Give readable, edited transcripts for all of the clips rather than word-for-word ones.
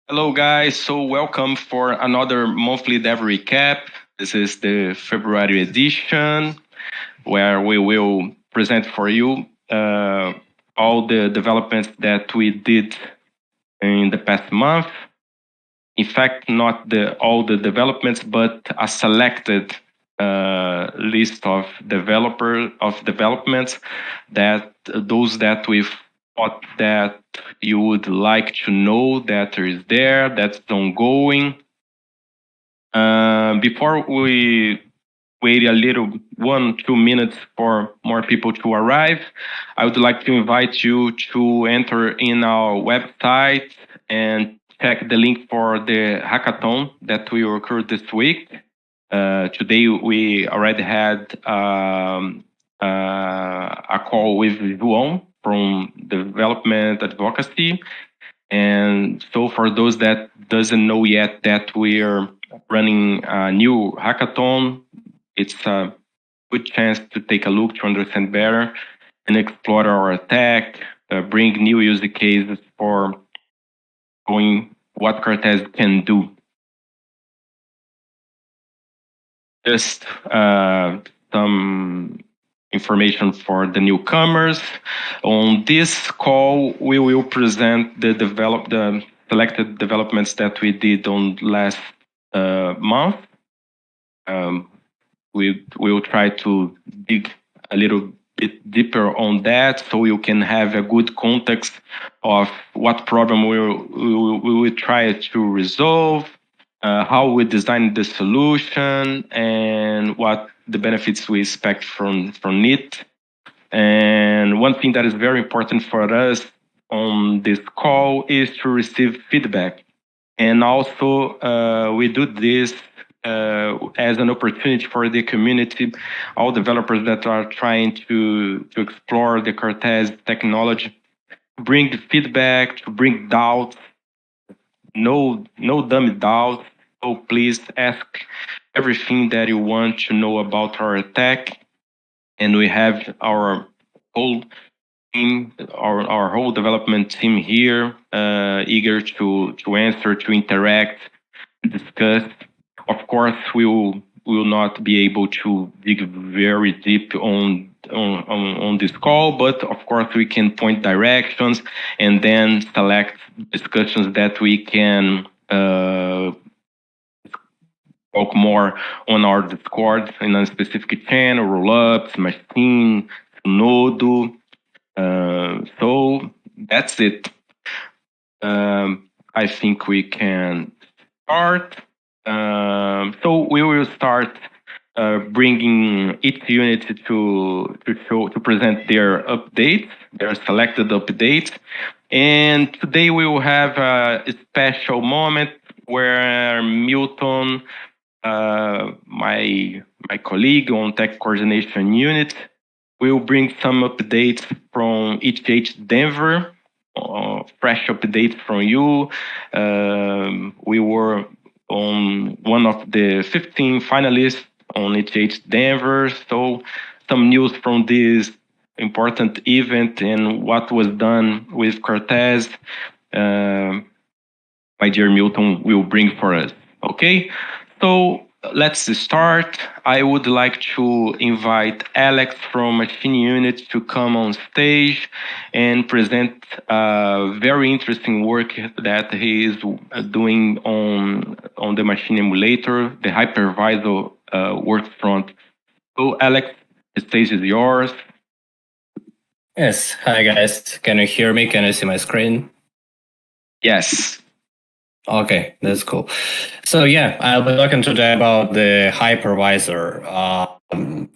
Hello, guys. So, welcome for another monthly dev recap. This is the February edition where we will present for you all the developments that we did in the past month. In fact, not all the developments, but a selected list of developments that those that we thought that you would like to know that is there, that's ongoing. Before we wait a little 1-2 minutes for more people to arrive, I would like to invite you to enter in our website and check the link for the hackathon that will occur this week. Today we already had a call with João from development advocacy. And so for those that doesn't know yet that we're running a new hackathon, it's a good chance to take a look to understand better and explore our tech, bring new use cases for showing what Cartesi can do. Just some information for the newcomers. On this call, we will present the selected developments that we did on last month. We will try to dig a little bit deeper on that so you can have a good context of what problem we will try to resolve, how we designed the solution, and what the benefits we expect from it. And one thing that is very important for us on this call is to receive feedback. And also, we do this as an opportunity for the community, all developers that are trying to explore the Cartesi technology, bring feedback, to bring doubts, no dumb doubts. So please ask everything that you want to know about our tech. And we have our whole team, our whole development team here, eager to answer, to interact, discuss. Of course, we will not be able to dig very deep on this call, but of course we can point directions and then select discussions that we can talk more on our Discord in a specific channel, rollups, machine, nodo. So that's it. I think we can start. So we will start bringing each unit to present their updates, their selected updates. And today we will have a special moment where Milton, my colleague on tech coordination unit, will bring some updates from ETH Denver, fresh updates from you. We were on one of the 15 finalists on ETH Denver, so some news from this important event and what was done with Cartesi. My dear Milton will bring for us. Okay, so let's start. I would like to invite Alex from Machine Unit to come on stage and present very interesting work that he is doing on the machine emulator, the hypervisor work front. So Alex, the stage is yours. Yes. Hi, guys. Can you hear me? Can you see my screen? Yes. Okay, that's cool. So yeah, I'll be talking today about the hypervisor.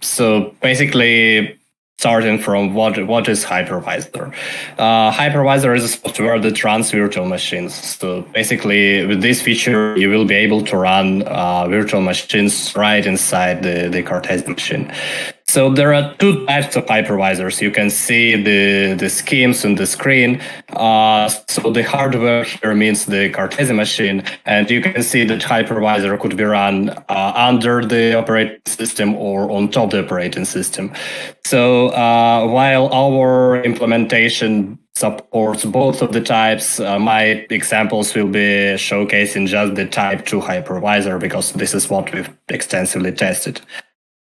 So basically, starting from what is hypervisor? Hypervisor is a software that runs virtual machines. So basically, with this feature, you will be able to run virtual machines right inside the Cartesi machine. So there are two types of hypervisors. You can see the schemes on the screen. So the hardware here means the Cartesi machine, and you can see that hypervisor could be run under the operating system or on top of the operating system. So while our implementation supports both of the types. My examples will be showcasing just the type 2 hypervisor because this is what we've extensively tested.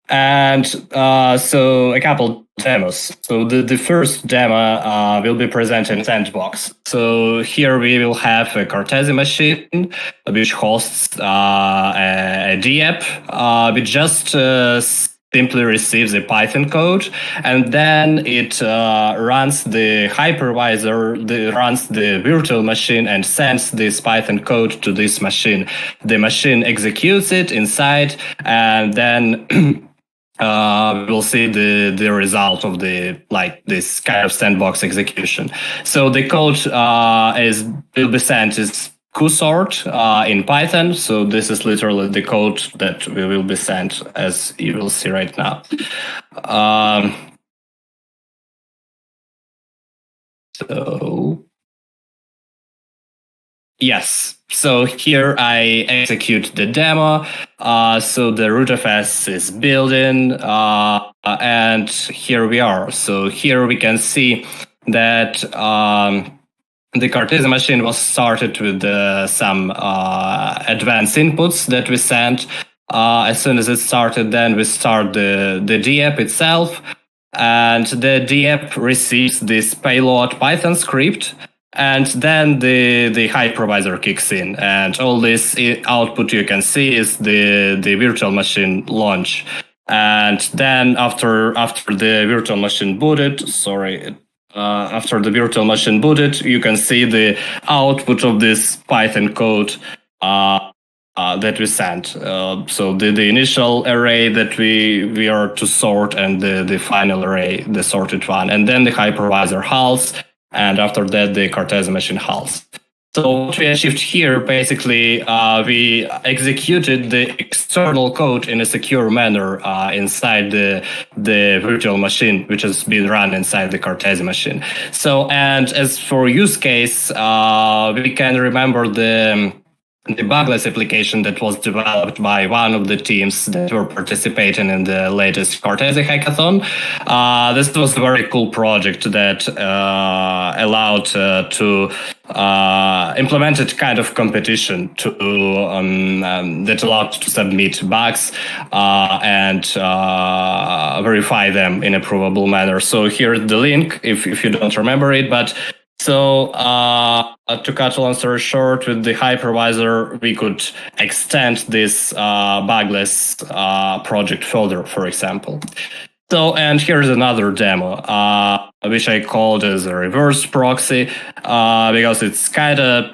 And so a couple demos. So the first demo will be presented in Sandbox. So here we will have a Cartesi machine which hosts a dApp which just simply receives a Python code, and then it runs the hypervisor, runs the virtual machine and sends this Python code to this machine. The machine executes it inside, and then we'll see the result of this kind of sandbox execution. So the code will be sent as qsort in Python. So this is literally the code that we will be sent, as you will see right now. So yes. So here I execute the demo. So the rootfs is building, and here we are. So here we can see that the Cartesi machine was started with some advanced inputs that we sent. As soon as it started, then we start the dApp itself, and the dApp receives this payload Python script. And then the hypervisor kicks in, and all this output you can see is the virtual machine launch. And then after the virtual machine booted, after the virtual machine booted, you can see the output of this Python code that we sent. So the initial array that we are to sort, and the final array, the sorted one, and then the hypervisor halts. And after that, the Cartesi machine halts. So what we achieved here, basically, we executed the external code in a secure manner inside the virtual machine, which has been run inside the Cartesi machine. So, and as for use case, we can remember the bugless application that was developed by one of the teams that were participating in the latest Cartesi hackathon. This was a very cool project that allowed to implemented kind of competition to that allowed to submit bugs and verify them in a provable manner. So here's the link if you don't remember it, but so to cut a long story short, with the hypervisor, we could extend this bugless project further, for example. So, and here's another demo, which I called as a reverse proxy, because it's kind of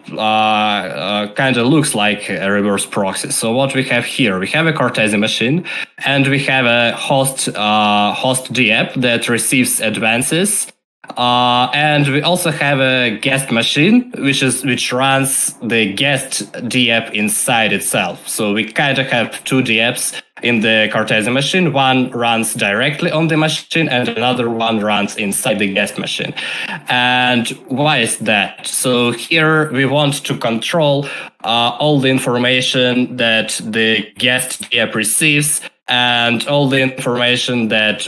looks like a reverse proxy. So what we have here, we have a Cartesi machine, and we have a host dApp that receives advances. And we also have a guest machine, which runs the guest dApp inside itself. So we kind of have two dApps in the Cartesi machine. One runs directly on the machine, and another one runs inside the guest machine. And why is that? So here we want to control all the information that the guest dApp receives, and all the information that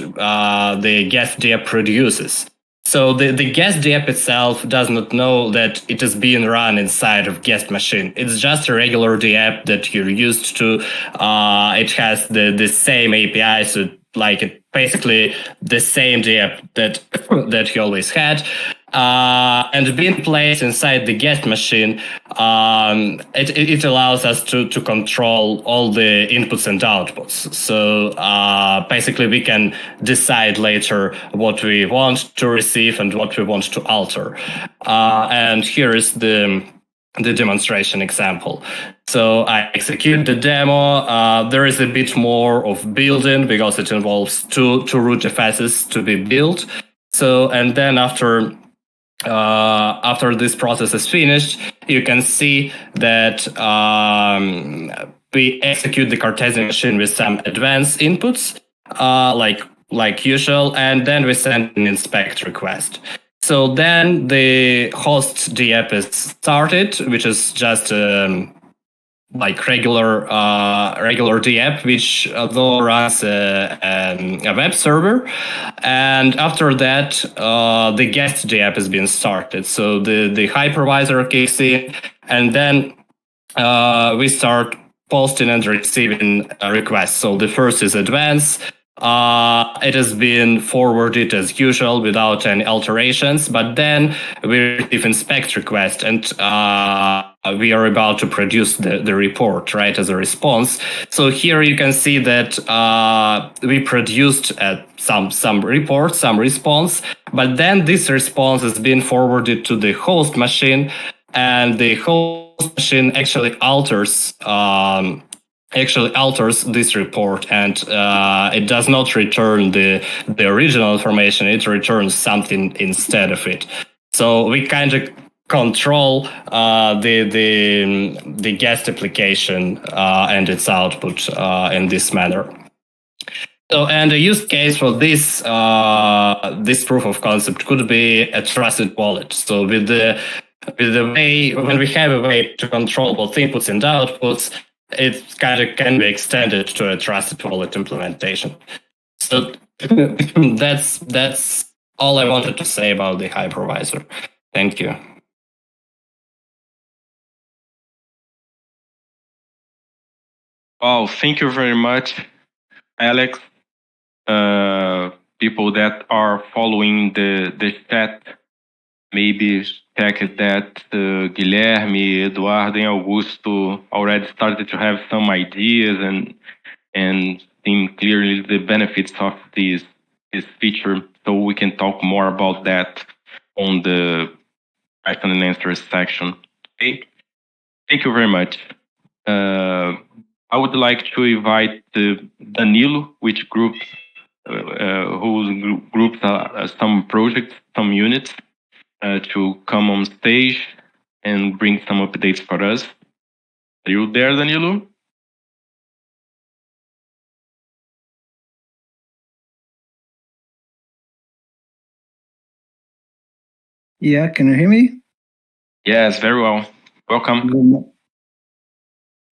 the guest dApp produces. So the guest dApp itself does not know that it is being run inside of guest machine. It's just a regular dApp that you're used to. It has the same API, so like it basically the same dApp that you always had. And being placed inside the guest machine, it allows us to control all the inputs and outputs. So basically, we can decide later what we want to receive and what we want to alter. And here is the demonstration example. So I execute the demo. There is a bit more of building because it involves two rootfs to be built. So, and then after this process is finished, you can see that we execute the Cartesi machine with some advanced inputs, like usual, and then we send an inspect request. So then the host dApp is started, which is just like regular dApp, which though runs a web server, and after that the guest dApp has been started. So the hypervisor kicks in, and then we start posting and receiving requests. So the first is advance. It has been forwarded as usual without any alterations, but then we receive inspect request, and we are about to produce the report, right, as a response. So here you can see that we produced some report, some response, but then this response has been forwarded to the host machine, and the host machine actually alters this report, and it does not return the original information. It returns something instead of it. So we kind of control the guest application and its output in this manner. So, and a use case for this this proof of concept could be a trusted wallet. So with the way, when we have a way to control both inputs and outputs, it kind of can be extended to a trusted wallet implementation. So that's all I wanted to say about the hypervisor. Thank you. Wow, thank you very much, Alex. People that are following the chat, maybe check that Guilherme, Eduardo, and Augusto already started to have some ideas and seeing clearly the benefits of this feature. So we can talk more about that on the question and answer section. Okay, thank you very much. I would like to invite Danilo, which groups who groups some projects, some units, to come on stage and bring some updates for us. Are you there, Danilo? Yeah, can you hear me? Yes, very well. Welcome.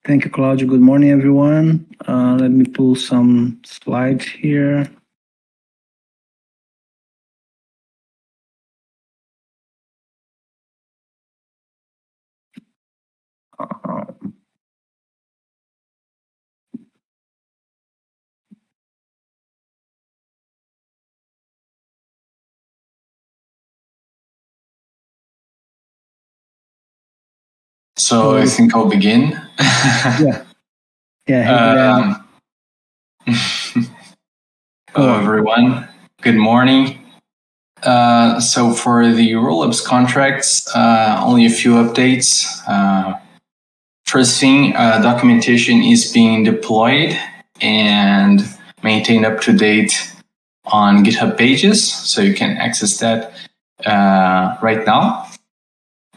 Thank you, Claudio. Good morning, everyone. Let me pull some slides here. So I think I'll begin. Yeah. Yeah. Hello, everyone. Good morning. So for the rollups contracts, only a few updates. First thing, documentation is being deployed and maintained up to date on GitHub pages, so you can access that right now.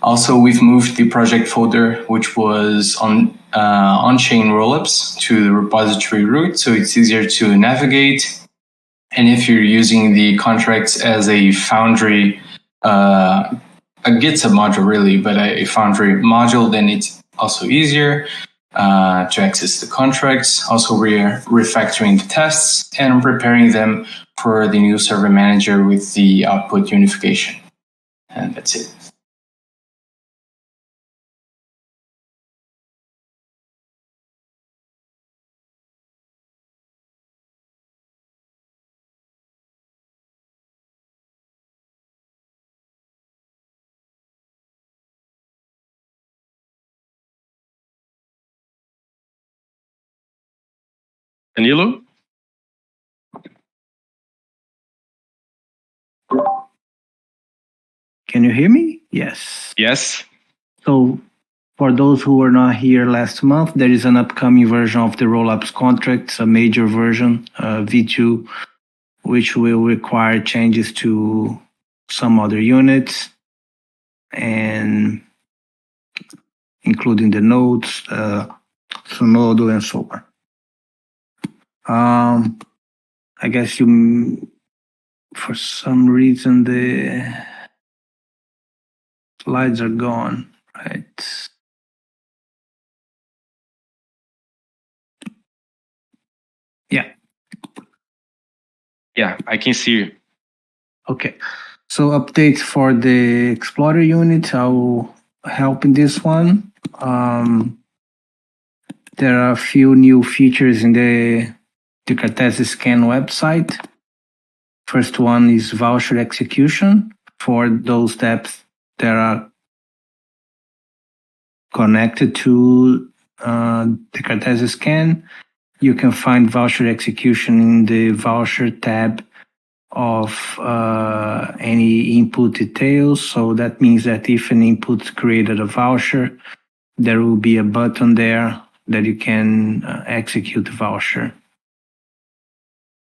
Also, we've moved the project folder, which was on-chain rollups, to the repository root, so it's easier to navigate. And if you're using the contracts as a Foundry, a GitHub module really, but a Foundry module, then it's also easier to access the contracts. Also, we're refactoring the tests and preparing them for the new server manager with the output unification. And that's it. Danilo? Can you hear me? Yes. Yes. So for those who were not here last month, there is an upcoming version of the rollups contracts, a major version, V2, which will require changes to some other units, and including the nodes, Sonodo, and so on. I guess for some reason, the slides are gone, right? Yeah. Yeah, I can see. Okay. So updates for the Explorer unit, I will help in this one. There are a few new features in the Cartesi Scan website. First one is voucher execution for those dApps that are connected to the Cartesi Scan. You can find voucher execution in the voucher tab of any input details. So that means that if an input created a voucher, there will be a button there that you can execute the voucher.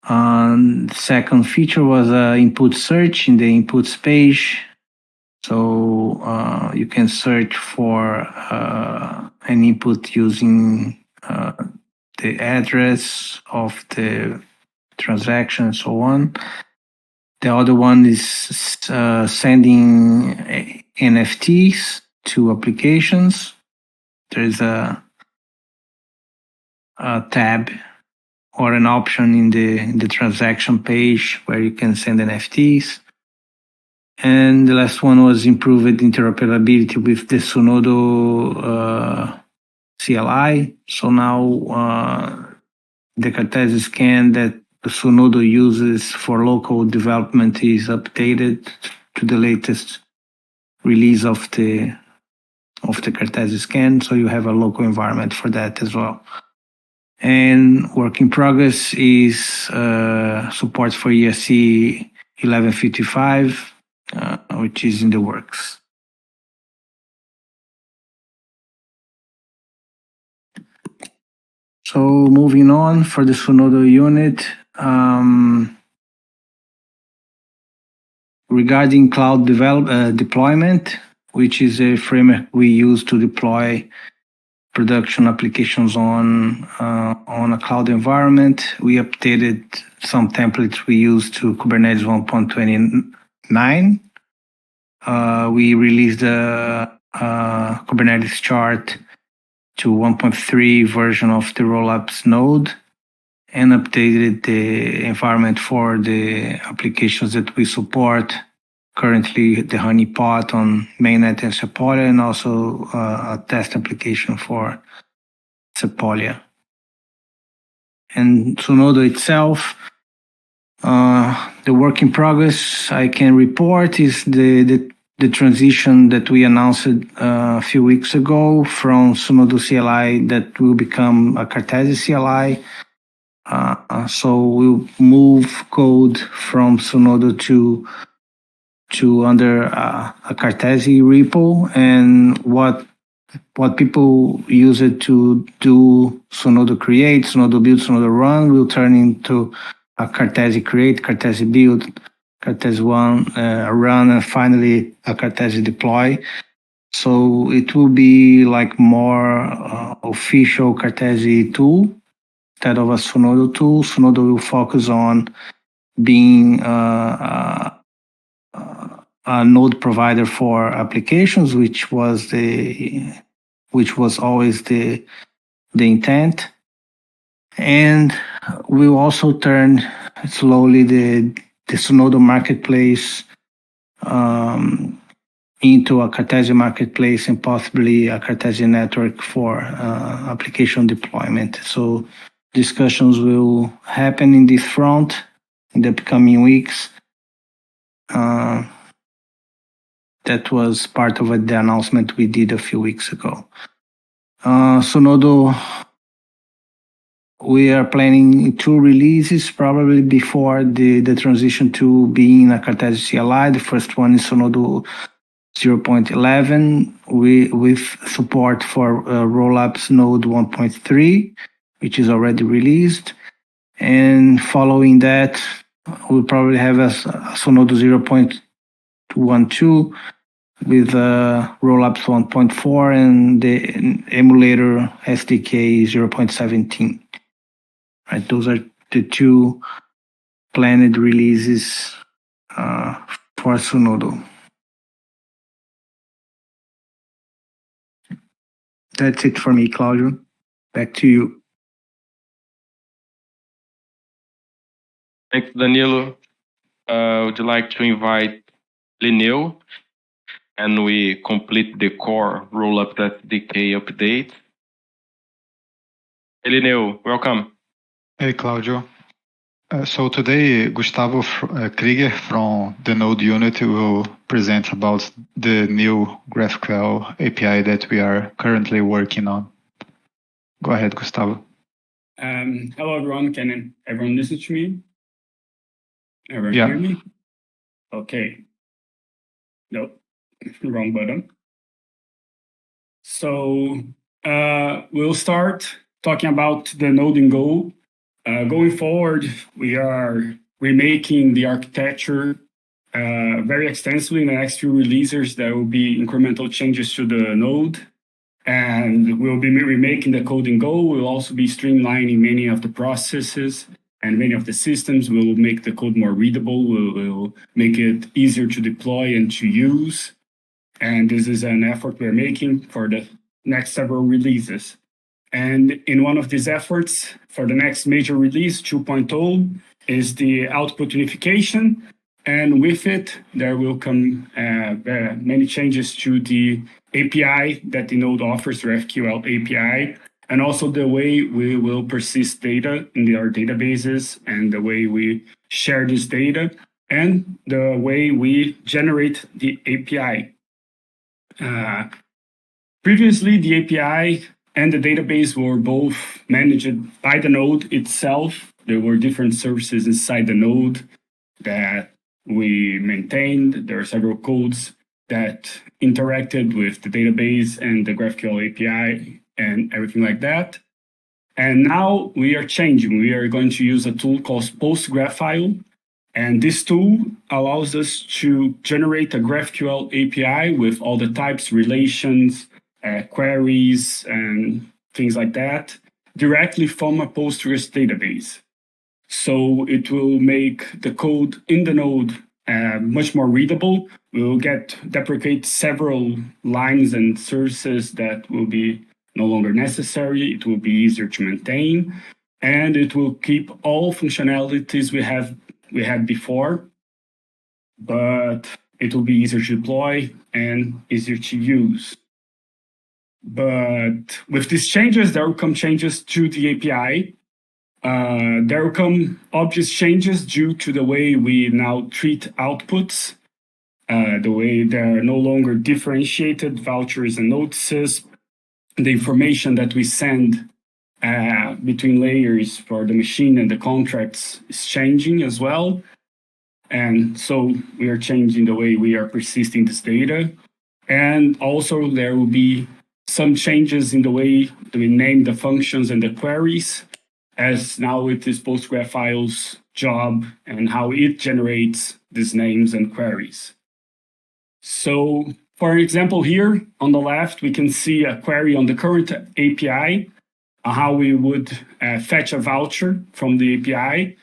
The second feature was input search in the inputs page. So you can search for an input using the address of the transaction and so on. The other one is sending NFTs to applications. There's a tab or an option in the transaction page where you can send NFTs. And the last one was improved interoperability with the Sunodo CLI. So now the Cartesi Scan that Sunodo uses for local development is updated to the latest release of the Cartesi Scan. So you have a local environment for that as well. And work in progress is support for ESC 1155, which is in the works. So moving on for the Sunodo unit, regarding cloud deployment, which is a framework we use to deploy production applications on a cloud environment. We updated some templates we use to Kubernetes 1.29. We released a Kubernetes chart to 1.3 version of the rollups node and updated the environment for the applications that we support. Currently, the honeypot on mainnet and Sepolia, and also a test application for Sepolia. And Sunodo itself, the work in progress I can report is the transition that we announced a few weeks ago from Sunodo CLI that will become a Cartesi CLI. So we'll move code from Sunodo to under a Cartesi repo, and what people use it to do Sunodo create, Sunodo build, Sunodo run will turn into a Cartesi create, Cartesi build, Cartesi run, and finally a Cartesi deploy. So it will be like more official Cartesi tool instead of a Sunodo tool. Sunodo will focus on being a node provider for applications, which was always the intent. And we'll also turn slowly the Sunodo marketplace into a Cartesi marketplace and possibly a Cartesi network for application deployment. So discussions will happen in this front in the upcoming weeks. That was part of the announcement we did a few weeks ago. Sunodo, we are planning 2 releases probably before the transition to being a Cartesi CLI. The first one is Sunodo 0.11 with support for rollups node 1.3, which is already released. And following that, we'll probably have a Sunodo 0.12 with rollups 1.4 and the emulator SDK 0.17. Right, those are the 2 planned releases for Sunodo. That's it for me, Claudio. Back to you. Thanks, Danilo. Would you like to invite Linneo and we complete the core rollup.dk update? Hey, Linneo, welcome. Hey, Claudio. So today, Gustavo Krieger from the Node unit will present about the new GraphQL API that we are currently working on. Go ahead, Gustavo. Hello, everyone. Can everyone listen to me? Everyone Yeah. hear me? Okay. Nope, wrong button. So we'll start talking about the Node and Go. Going forward, we are remaking the architecture very extensively in the next few releases. There will be incremental changes to the node, and we'll be remaking the code in Go. We'll also be streamlining many of the processes and many of the systems. We'll make the code more readable. We'll make it easier to deploy and to use. And this is an effort we're making for the next several releases. And in one of these efforts for the next major release, 2.0, is the output unification. And with it, there will come many changes to the API that the node offers, the GraphQL API, and also the way we will persist data in our databases and the way we share this data and the way we generate the API. Previously, the API and the database were both managed by the node itself. There were different services inside the node that we maintained. There are several codes that interacted with the database and the GraphQL API and everything like that. And now we are changing. We are going to use a tool called PostGraphile. And this tool allows us to generate a GraphQL API with all the types, relations, queries, and things like that directly from a Postgres database. So it will make the code in the node much more readable. We will deprecate several lines and services that will be no longer necessary. It will be easier to maintain, and it will keep all functionalities we had before, but it will be easier to deploy and easier to use. But with these changes, there will come changes to the API. There will come obvious changes due to the way we now treat outputs, the way there are no longer differentiated vouchers and notices. The information that we send between layers for the machine and the contracts is changing as well. And so we are changing the way we are persisting this data. And also there will be some changes in the way we name the functions and the queries, as now it is PostGraphile's job and how it generates these names and queries. So for example, here on the left, we can see a query on the current API, how we would fetch a voucher from the API.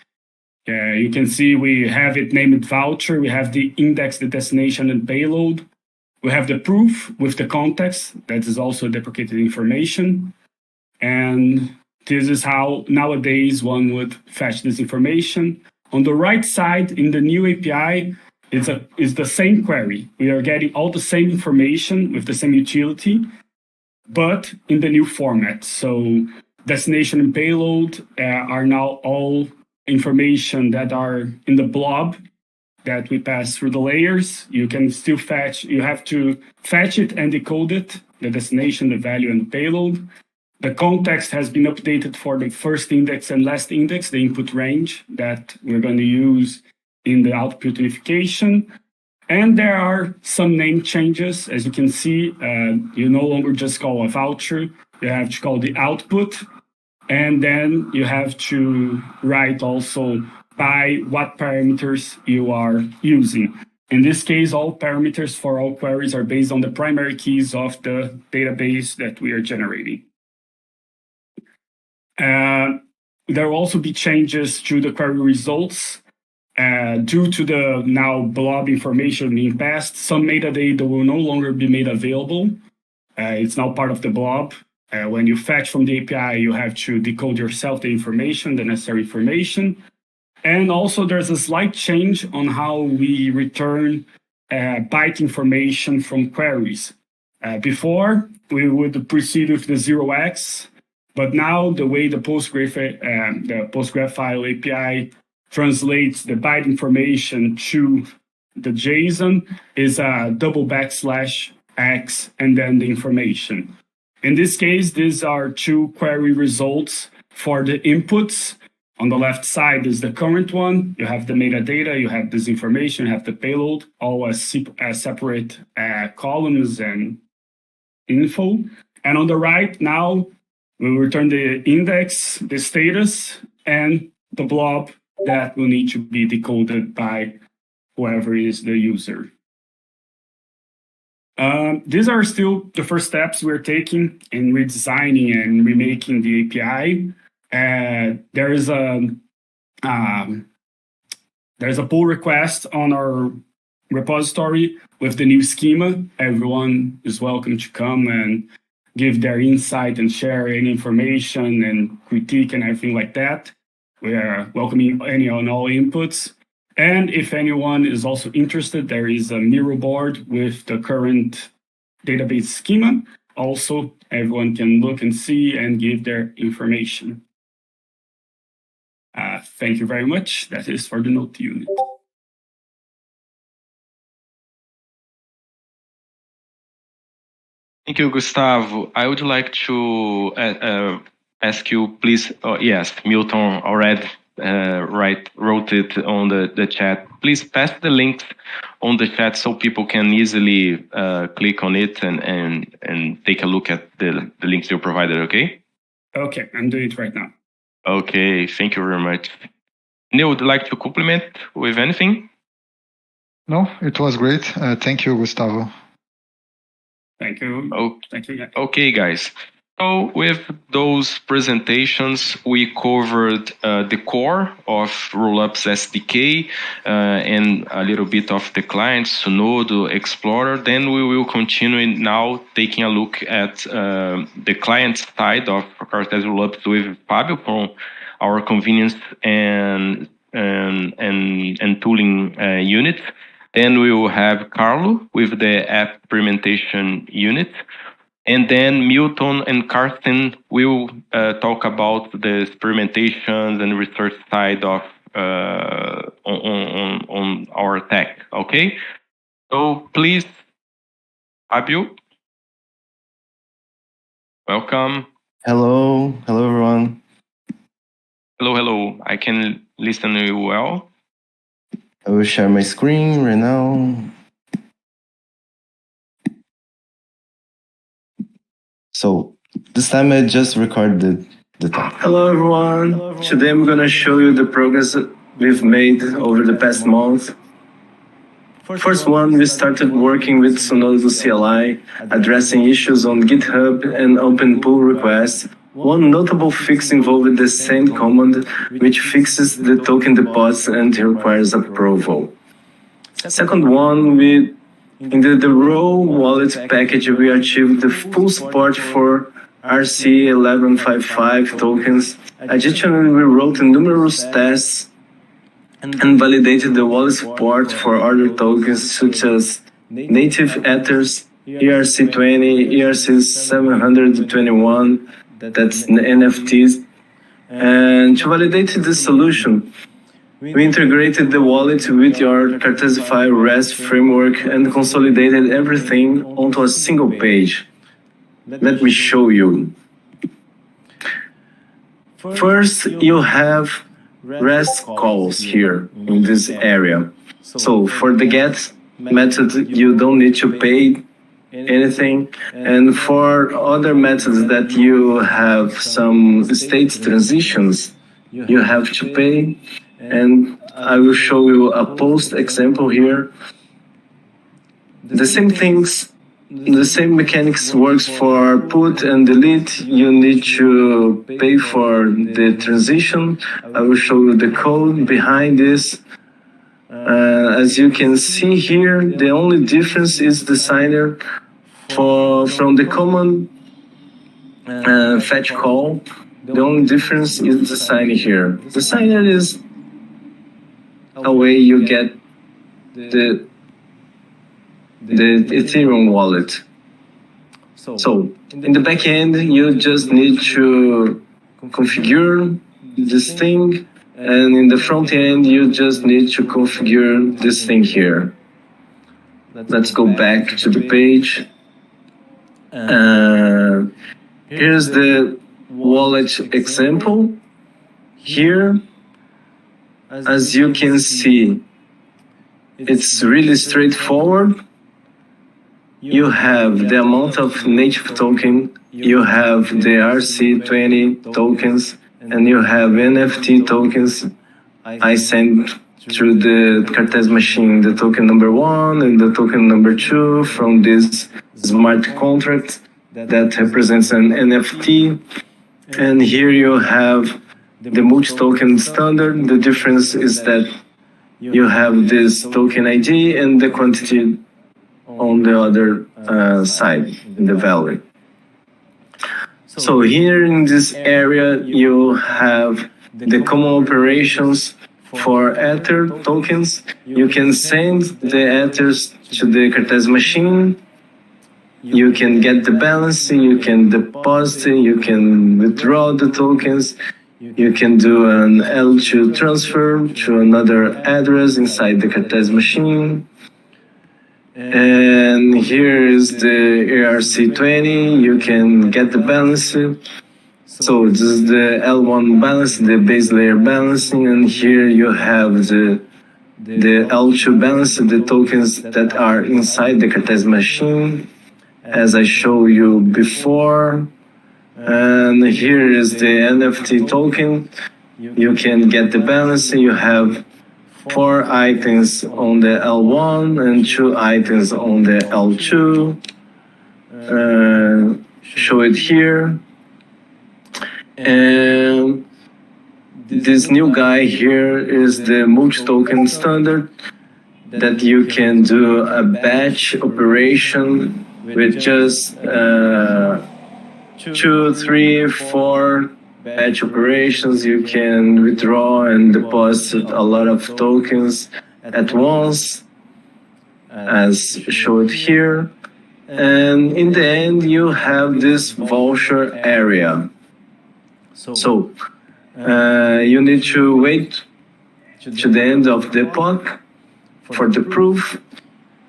You can see we have it named voucher. We have the index, the destination, and payload. We have the proof with the context. That is also deprecated information. And this is how nowadays one would fetch this information. On the right side, in the new API, is the same query. We are getting all the same information with the same utility, but in the new format. So destination and payload are now all information that are in the blob that we pass through the layers. You can still fetch, you have to fetch it and decode it, the destination, the value, and the payload. The context has been updated for the first index and last index, the input range that we're going to use in the output unification. And there are some name changes. As you can see, you no longer just call a voucher, you have to call the output. And then you have to write also by what parameters you are using. In this case, all parameters for all queries are based on the primary keys of the database that we are generating. There will also be changes to the query results. Due to the now blob information being passed, some metadata will no longer be made available. It's now part of the blob. When you fetch from the API, you have to decode yourself the information, the necessary information. And also there's a slight change on how we return byte information from queries. Before, we would proceed with the 0x, but now the way the Postgraph file API translates the byte information to the JSON is a double \x and then the information. In this case, these are two query results for the inputs. On the left side is the current one. You have the metadata, you have this information, you have the payload, all as separate columns and info. And on the right now, we return the index, the status, and the blob that will need to be decoded by whoever is the user. These are still the first steps we're taking in redesigning and remaking the API. There's a pull request on our repository with the new schema. Everyone is welcome to come and give their insight and share any information and critique and everything like that. We are welcoming any and all inputs. And if anyone is also interested, there is a Miro board with the current database schema. Also, everyone can look and see and give their information. Thank you very much. That is for the Node unit. Thank you, Gustavo. I would like to ask you, please. Yes, Milton already wrote it on the chat. Please pass the links on the chat so people can easily click on it and take a look at the links you provided. Okay. Okay, I'm doing it right now. Okay, thank you very much. Neil, would you like to compliment with anything? No, it was great. Thank you, Gustavo. Thank you. Oh, thank you. Okay, guys. So with those presentations, we covered the core of Rollups SDK and a little bit of the clients, Sunodo, Explorer. Then we will continue now taking a look at the client side of Cartesi Rollups with Fabio from our convenience and tooling unit. Then we will have Carlo with the app implementation unit. And then Milton and Carsten will talk about the experimentation and research side of on our tech. Okay, so please, Fabio, welcome. Hello, everyone. Hello. I can listen to you well. I will share my screen right now. So this time I just recorded the talk. Hello everyone. Today I'm going to show you the progress we've made over the past month. First one, we started working with Sunodo CLI, addressing issues on GitHub and open pull requests. One notable fix involved the send command, which fixes the token deposits and requires approval. Second one, in the raw wallet package, we achieved the full support for RC1155 tokens. Additionally, we wrote numerous tests and validated the wallet support for other tokens such as native ethers, ERC20, ERC721, that's NFTs. And to validate the solution, we integrated the wallet with our Cartesify REST framework and consolidated everything onto a single page. Let me show you. First, you have REST calls here in this area. So for the get method, you don't need to pay anything. And for other methods that you have some state transitions, you have to pay. And I will show you a post example here. The same things, the same mechanics works for put and delete. You need to pay for the transition. I will show you the code behind this. As you can see here, the only difference is the signer from the common fetch call. The only difference is the signer here. The signer is way you get the Ethereum wallet. So in the back end, you just need to configure this thing, and in the front end, you just need to configure this thing here. Let's go back to the page. Here's the wallet example. Here, as you can see, it's really straightforward. You have the amount of native token, you have the RC20 tokens, and you have NFT tokens. I sent through the Cartesi machine the token number 1 and the token number 2 from this smart contract that represents an NFT. And here you have the multi-token standard. The difference is that you have this token ID and the quantity on the other side, in the value. So here in this area, you have the common operations for Ether tokens. You can send the Ethers to the Cartesi machine. You can get the balance, you can deposit, you can withdraw the tokens. You can do an L2 transfer to another address inside the Cartesi machine. And here is the ERC20. You can get the balance. So this is the L1 balance, the base layer balancing, and here you have the L2 balance, the tokens that are inside the Cartesi machine, as I showed you before. And here is the NFT token. You can get the balance. You have 4 items on the L1 and 2 items on the L2. Show it here. And this new guy here is the multi-token standard that you can do a batch operation with just 2, 3, 4 batch operations. You can withdraw and deposit a lot of tokens at once, as showed here. And in the end, you have this voucher area. So you need to wait to the end of the epoch for the proof.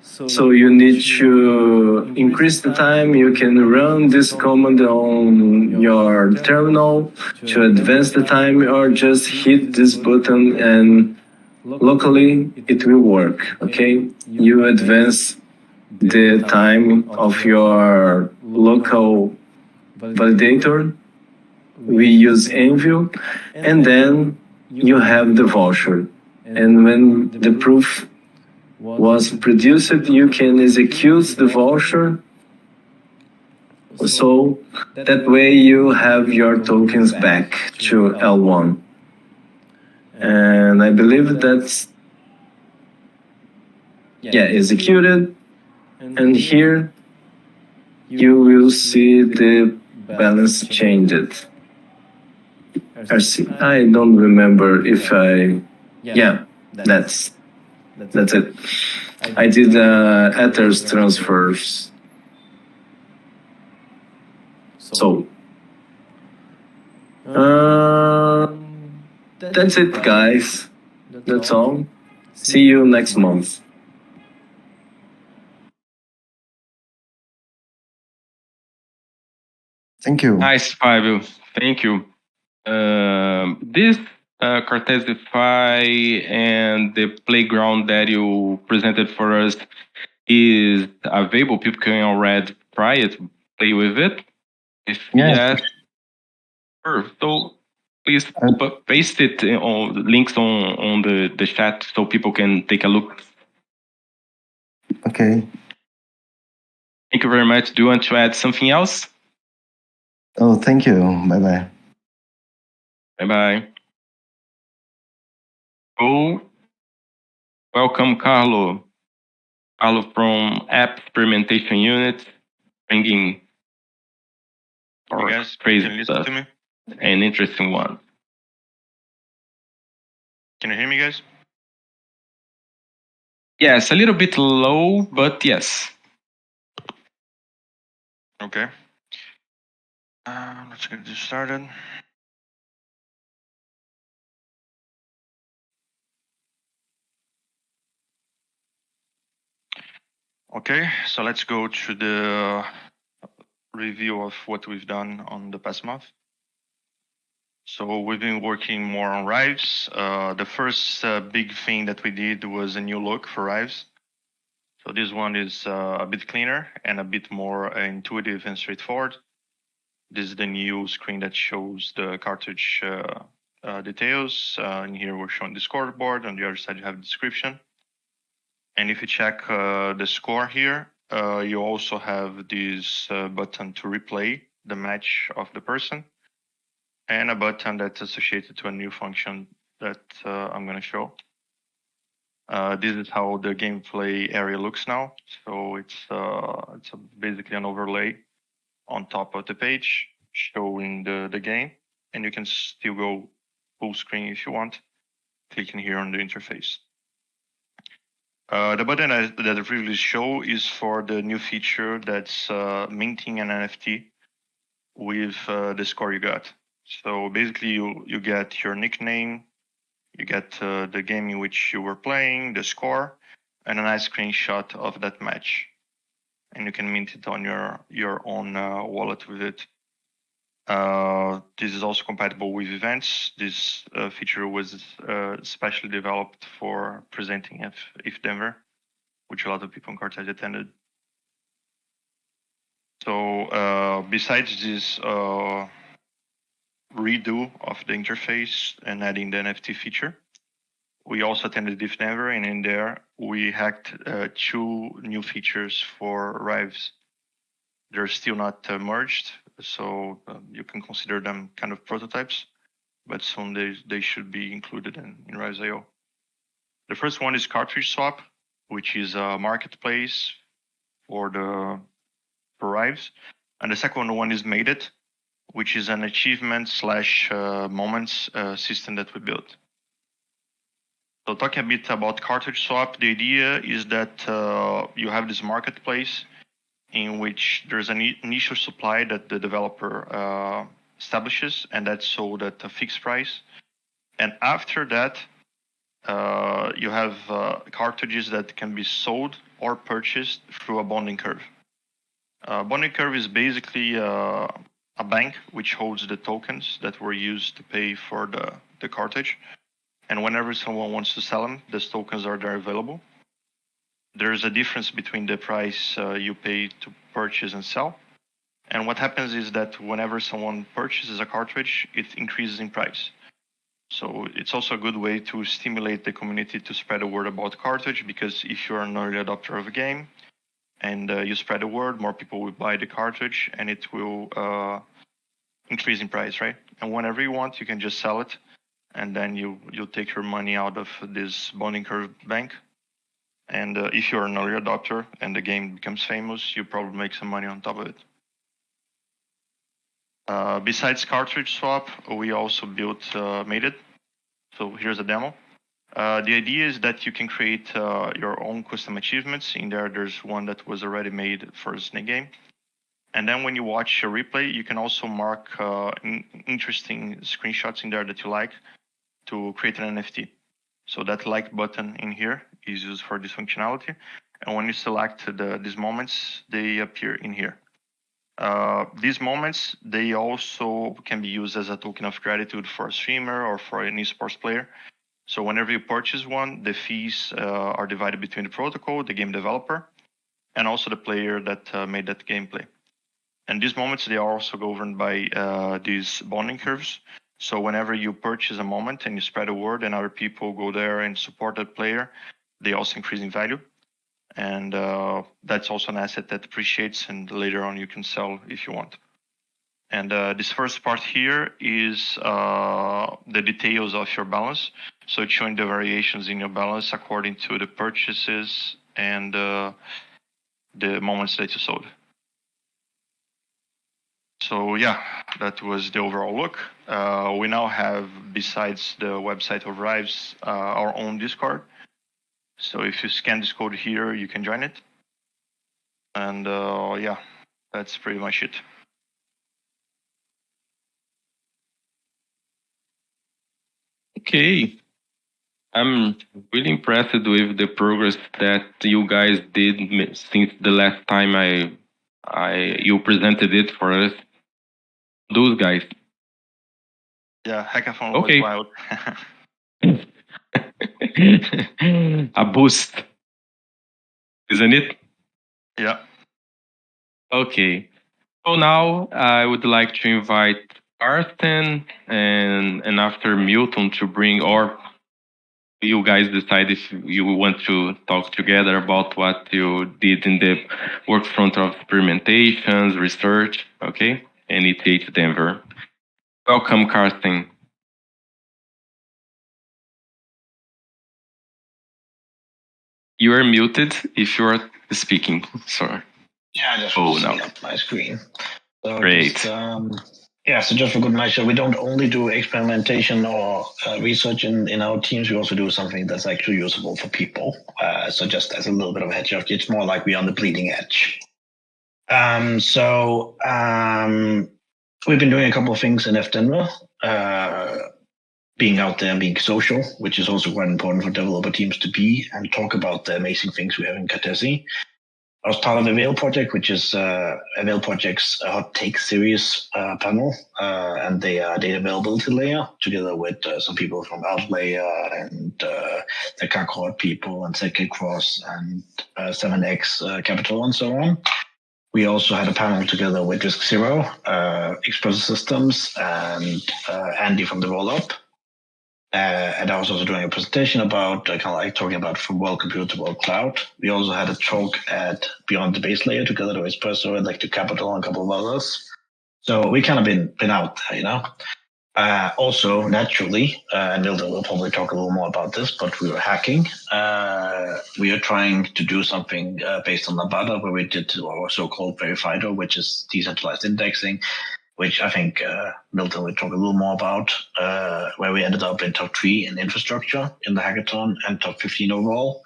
So you need to increase the time. You can run this command on your terminal to advance the time, or just hit this button and locally it will work, okay? You advance the time of your local validator. We use Envil, and then you have the voucher. And when the proof was produced, you can execute the voucher. So that way you have your tokens back to L1. And I believe that's executed. And here you will see the balance changed. I don't remember if that's it. I did Ethers transfers. So that's it, guys. That's all. See you next month. Thank you. Nice, Fabio. Thank you. This Cartesify and the playground that you presented for us is available. People can already try it, play with it. If yes, sure. So please paste it on links on the chat so people can take a look. Okay. Thank you very much. Do you want to add something else? Oh, thank you. Bye-bye. Bye-bye. Oh, welcome, Carlo. Carlo from App Experimentation Unit, bringing You guys crazy can listen stuff to me? and interesting one. Can you hear me, guys? Yes, a little bit low, but yes. Okay. Let's get this started. Okay, so let's go to the review of what we've done on the past month. So we've been working more on Rives. The first big thing that we did was a new look for Rives. So this one is a bit cleaner and a bit more intuitive and straightforward. This is the new screen that shows the cartridge details. In here we're showing the scoreboard. On the other side you have the description. And if you check the score here, you also have this button to replay the match of the person, and a button that's associated to a new function that I'm going to show. This is how the gameplay area looks now. So it's basically an overlay on top of the page showing the game, and you can still go full screen if you want, clicking here on the interface. The button that I previously show is for the new feature that's minting an NFT with the score you got. So basically you get your nickname, you get the game in which you were playing, the score, and a nice screenshot of that match. And you can mint it on your own wallet with it. This is also compatible with events. This feature was specially developed for presenting if Denver, which a lot of people in Cartesi attended. So besides this redo of the interface and adding the NFT feature, we also attended Diff Denver, and in there we hacked 2 new features for Rives. They're still not merged, so you can consider them kind of prototypes, but soon they should be included in Rives.io. The first one is Cartridge Swap, which is a marketplace for Rives, and the second one is Made It, which is an achievement/moments system that we built. So talking a bit about Cartridge Swap, the idea is that you have this marketplace in which there's an initial supply that the developer establishes, and that's sold at a fixed price. And after that, you have cartridges that can be sold or purchased through a bonding curve. Bonding curve is basically a bank which holds the tokens that were used to pay for the cartridge. And whenever someone wants to sell them, those tokens are there available. There's a difference between the price you pay to purchase and sell. And what happens is that whenever someone purchases a cartridge, it increases in price. So it's also a good way to stimulate the community to spread the word about cartridge, because if you're an early adopter of a game and you spread the word, more people will buy the cartridge and it will increase in price, right? And whenever you want, you can just sell it, and then you'll take your money out of this bonding curve bank. And if you're an early adopter and the game becomes famous, you probably make some money on top of it. Besides Cartridge Swap, we also built Made It. So here's a demo. The idea is that you can create your own custom achievements. In there, there's one that was already made for a Snake game. And then when you watch a replay, you can also mark interesting screenshots in there that you like to create an NFT. So that like button in here is used for this functionality. And when you select these moments, they appear in here. These moments, they also can be used as a token of gratitude for a streamer or for an esports player. So whenever you purchase one, the fees are divided between the protocol, the game developer, and also the player that made that gameplay. And these moments, they are also governed by these bonding curves. So whenever you purchase a moment and you spread a word and other people go there and support that player, they also increase in value. And that's also an asset that appreciates, and later on you can sell if you want. And this first part here is the details of your balance. So it's showing the variations in your balance according to the purchases and the moments that you sold. So yeah, that was the overall look. We now have, besides the website of Rives, our own Discord. So if you scan this code here, you can join it. And yeah, that's pretty much it. Okay. I'm really impressed with the progress that you guys did since the last time you presented it for us. Those guys. Yeah, hackathon Okay. was wild. A boost, isn't it? Yeah. Okay. So now I would like to invite Karsten and after Milton to bring, or you guys decide if you want to talk together about what you did in the work front of experimentations, research, okay? And ETH Denver. Welcome, Karsten. You are muted if you are speaking. Sorry. Yeah, I just Oh, setting no. up my screen. So Great. so just for good measure, we don't only do experimentation or research in our teams. We also do something that's actually usable for people. So just as a little bit of a heads up, it's more like we're on the bleeding edge. We've been doing a couple of things in Denver, being out there and being social, which is also quite important for developer teams to be and talk about the amazing things we have in Cartesi. I was part of the Avail project, which is Avail Project's Hot Take Series panel, and they are data availability layer together with some people from Outlayer and the Kakord people and ZK Cross and 7X Capital and so on. We also had a panel together with Risk Zero, Expressor Systems, and Andy from the Rollup. And I was also doing a presentation about kind of like talking about from world computer to world cloud. We also had a talk at Beyond the Base Layer together with Espresso, Electric Capital, and a couple of others. So we kind of been out there, you know. Also, naturally, and Milton will probably talk a little more about this, but we were hacking. We are trying to do something based on Lambda, where we did our so-called verifier, which is decentralized indexing, which I think Milton will talk a little more about, where we ended up in top 3 in infrastructure in the hackathon and top 15 overall.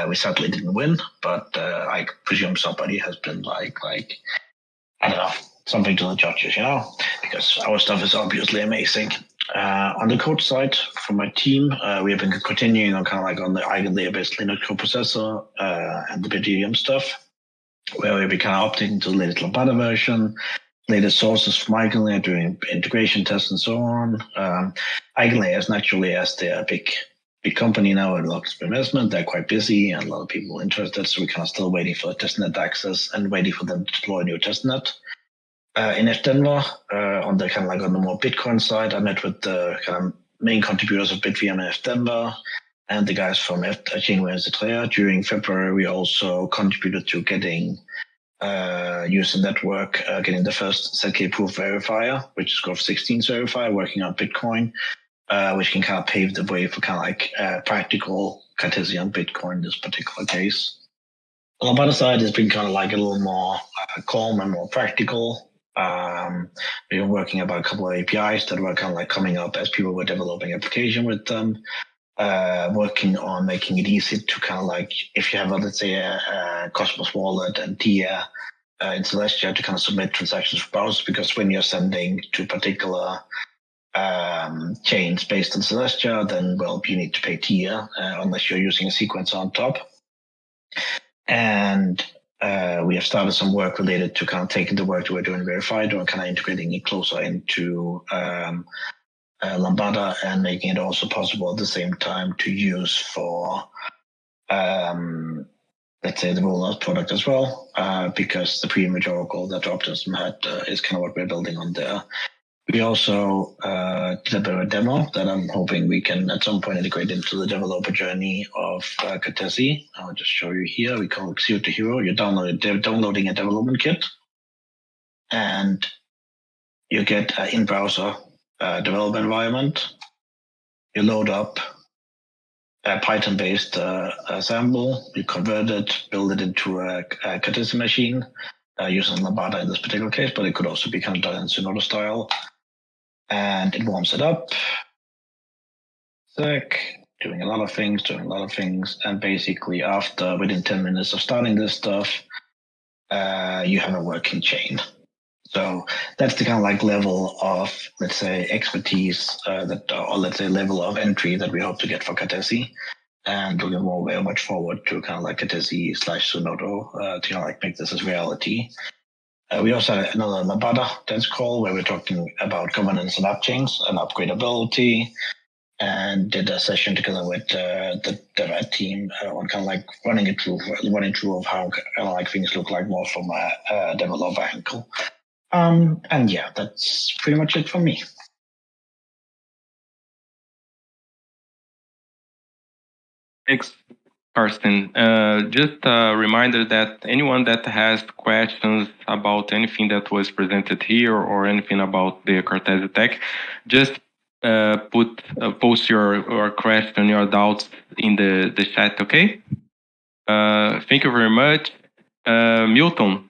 We sadly didn't win, but I presume somebody has been like I don't know, something to the judges, you know, because our stuff is obviously amazing. On the code side, from my team, we have been continuing on kind of like on the eigenlayer-based Linux coprocessor and the Ethereum stuff, where we've been kind of opting to the latest Lambda version, latest sources from Eigenlayer, doing integration tests and so on. Eigenlayer is naturally, as they're a big company now and lots of investment, they're quite busy and a lot of people interested. So we're kind of still waiting for testnet access and waiting for them to deploy a new testnet. In Denver, on the kind of like on the more Bitcoin side, I met with the kind of main contributors of BitVM in Denver and the guys from January and Zitrea. During February, we also contributed to getting user network, getting the first ZK proof verifier, which is called 16 verifier, working on Bitcoin, which can kind of pave the way for kind of like practical Cartesian Bitcoin in this particular case. On the other side, it's been kind of like a little more calm and more practical. We've been working about a couple of APIs that were kind of like coming up as people were developing application with them. Working on making it easy to kind of like, if you have, let's say, a Cosmos wallet and TIA in Celestia to kind of submit transactions for browsers, because when you're sending to particular chains based on Celestia, then, well, you need to pay TIA unless you're using a sequencer on top. And we have started some work related to kind of taking the work that we're doing verified and kind of integrating it closer into Lambda and making it also possible at the same time to use for, let's say, the rollout product as well, because the pre-image oracle that Optimism had is kind of what we're building on there. We also did a demo that I'm hoping we can at some point integrate into the developer journey of Cartesi. I'll just show you here. We call it Zero to Hero. You're downloading a development kit, and you get an in-browser development environment. You load up a Python-based sample. You convert it, build it into a Cartesi machine using Lambda in this particular case, but it could also be kind of done in Sonata style. And it warms it up. doing a lot of things, and basically within 10 minutes of starting this stuff, you have a working chain. So that's the kind of like level of, let's say, expertise or let's say level of entry that we hope to get for Cartesi. And looking very much forward to kind of like Cartesi/Zenodo to kind of like make this a reality. We also had another Mabada dance call where we're talking about governance and app chains and upgradability, and did a session together with the red team on kind of like running through of how kind of like things look like more from a developer angle. And yeah, that's pretty much it from me. Thanks, Karsten. Just a reminder that anyone that has questions about anything that was presented here or anything about the Cartesi tech, just post your question, your doubts in the chat, okay? Thank you very much. Milton,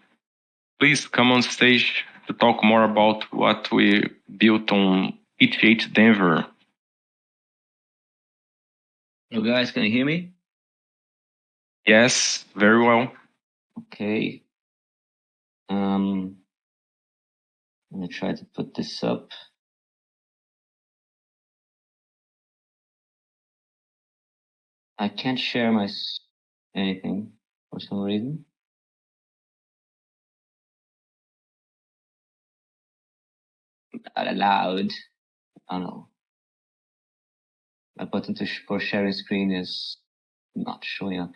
please come on stage to talk more about what we built on ETH Denver. You guys, can you hear me? Yes, very well. Okay. Let me try to put this up. I can't share anything for some reason. Not allowed. I don't know. My button for sharing screen is not showing up.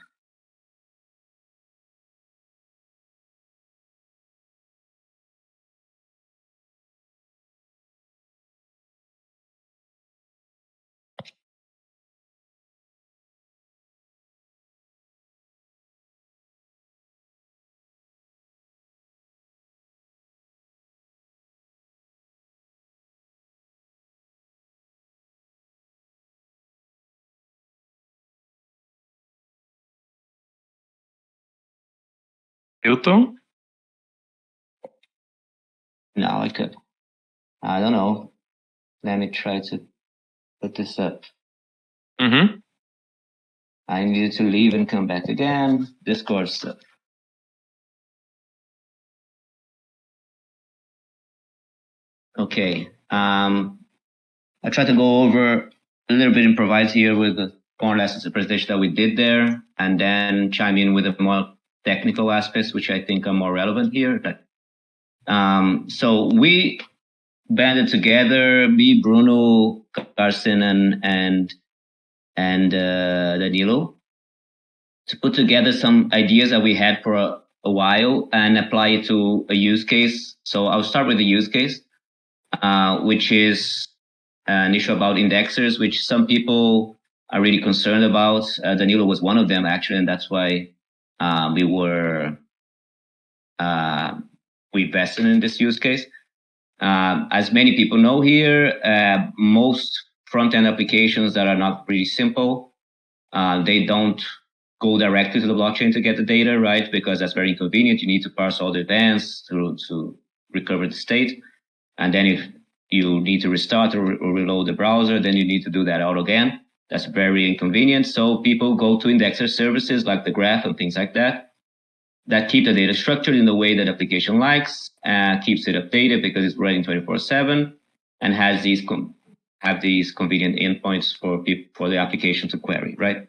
Milton? Now I could. I don't know. Let me try to put this up. Mm-hmm. I needed to leave and come back again. Discord stuff. Okay. I try to go over a little bit, improvise here with more or less the presentation that we did there, and then chime in with the more technical aspects, which I think are more relevant here. So we banded together, me, Bruno, Carsten, and Danilo, to put together some ideas that we had for a while and apply it to a use case. So I'll start with the use case, which is an issue about indexers, which some people are really concerned about. Danilo was one of them, actually, and that's why we invested in this use case. As many people know here, most front-end applications that are not pretty simple, they don't go directly to the blockchain to get the data, right? Because that's very inconvenient. You need to parse all the events to recover the state. And then if you need to restart or reload the browser, then you need to do that all again. That's very inconvenient. So people go to indexer services like the Graph and things like that keep the data structured in the way that application likes, keeps it updated because it's running 24/7, and has these convenient endpoints for the application to query, right?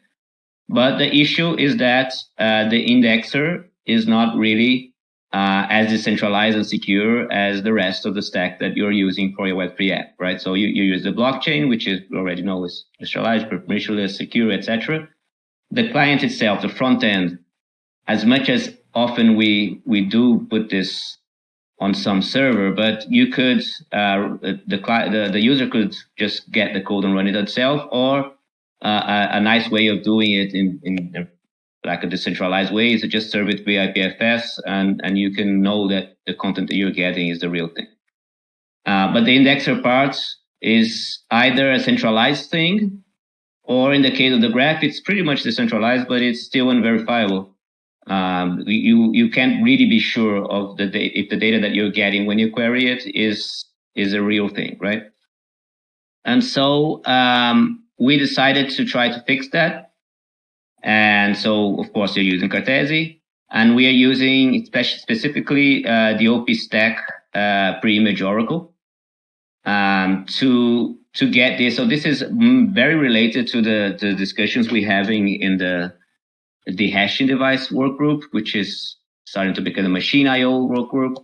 But the issue is that the indexer is not really as decentralized and secure as the rest of the stack that you're using for your Web3 app, right? So you use the blockchain, which is, you already know, is decentralized, permissionless, secure, etc. The client itself, the front end, as much as often we do put this on some server, but you could the user could just get the code and run it itself, or a nice way of doing it in like a decentralized way is to just serve it via IPFS, and you can know that the content that you're getting is the real thing. But the indexer part is either a centralized thing, or in the case of the Graph, it's pretty much decentralized, but it's still unverifiable. You can't really be sure of if the data that you're getting when you query it is a real thing, right? And so we decided to try to fix that. And so, of course, you're using Cartesi, and we are using specifically the OP stack pre-image Oracle to get this. So this is very related to the discussions we're having in the hashing device work group, which is starting to become a machine I/O work group.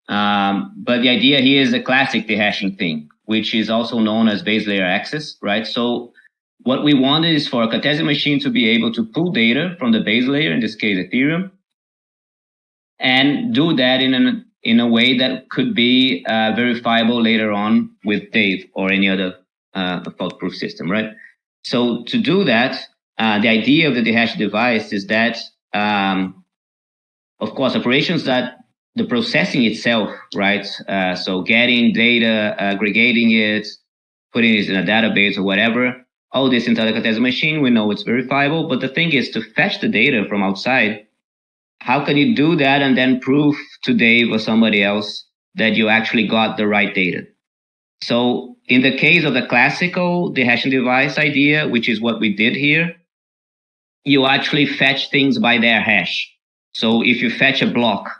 But the idea here is a classic dehashing thing, which is also known as base layer access, right? So what we want is for a Cartesi machine to be able to pull data from the base layer, in this case Ethereum, and do that in a way that could be verifiable later on with Dave or any other fault-proof system, right? So to do that, the idea of the dehash device is that, of course, operations that the processing itself, right? So getting data, aggregating it, putting it in a database or whatever, all this into the Cartesi machine, we know it's verifiable. But the thing is to fetch the data from outside. How can you do that and then prove to Dave or somebody else that you actually got the right data? So in the case of the classical dehashing device idea, which is what we did here, you actually fetch things by their hash. So if you fetch a block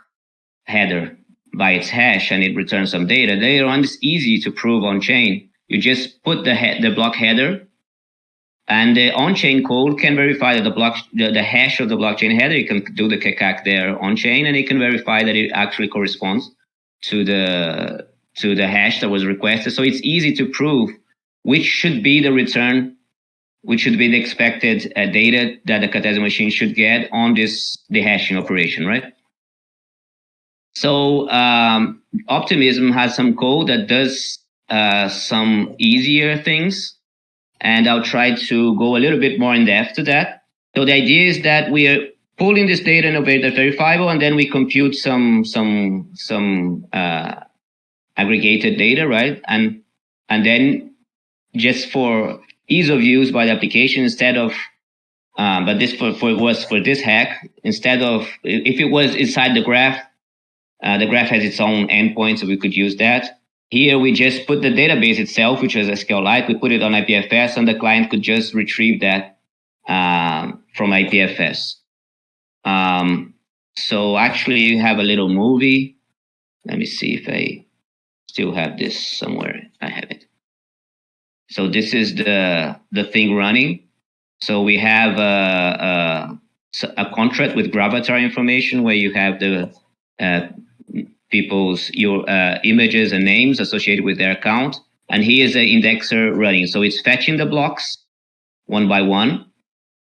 header by its hash and it returns some data, later on it's easy to prove on chain. You just put the block header, and the on-chain code can verify that the hash of the blockchain header. You can do the KKAK there on-chain, and it can verify that it actually corresponds to the hash that was requested. So it's easy to prove which should be the return, which should be the expected data that the Cartesi machine should get on this dehashing operation, right? So Optimism has some code that does some easier things, and I'll try to go a little bit more in depth to that. So the idea is that we are pulling this data in a way that's verifiable, and then we compute some aggregated data, right? And then just for ease of use by the application, instead of but this for this hack, instead of, if it was inside the graph has its own endpoint, so we could use that. Here we just put the database itself, which is SQLite. We put it on IPFS, and the client could just retrieve that from IPFS. So actually, you have a little movie. Let me see if I still have this somewhere. I have it. So this is the thing running. So we have a contract with Gravatar information where you have the people's images and names associated with their account, and here's the indexer running. So it's fetching the blocks one by one,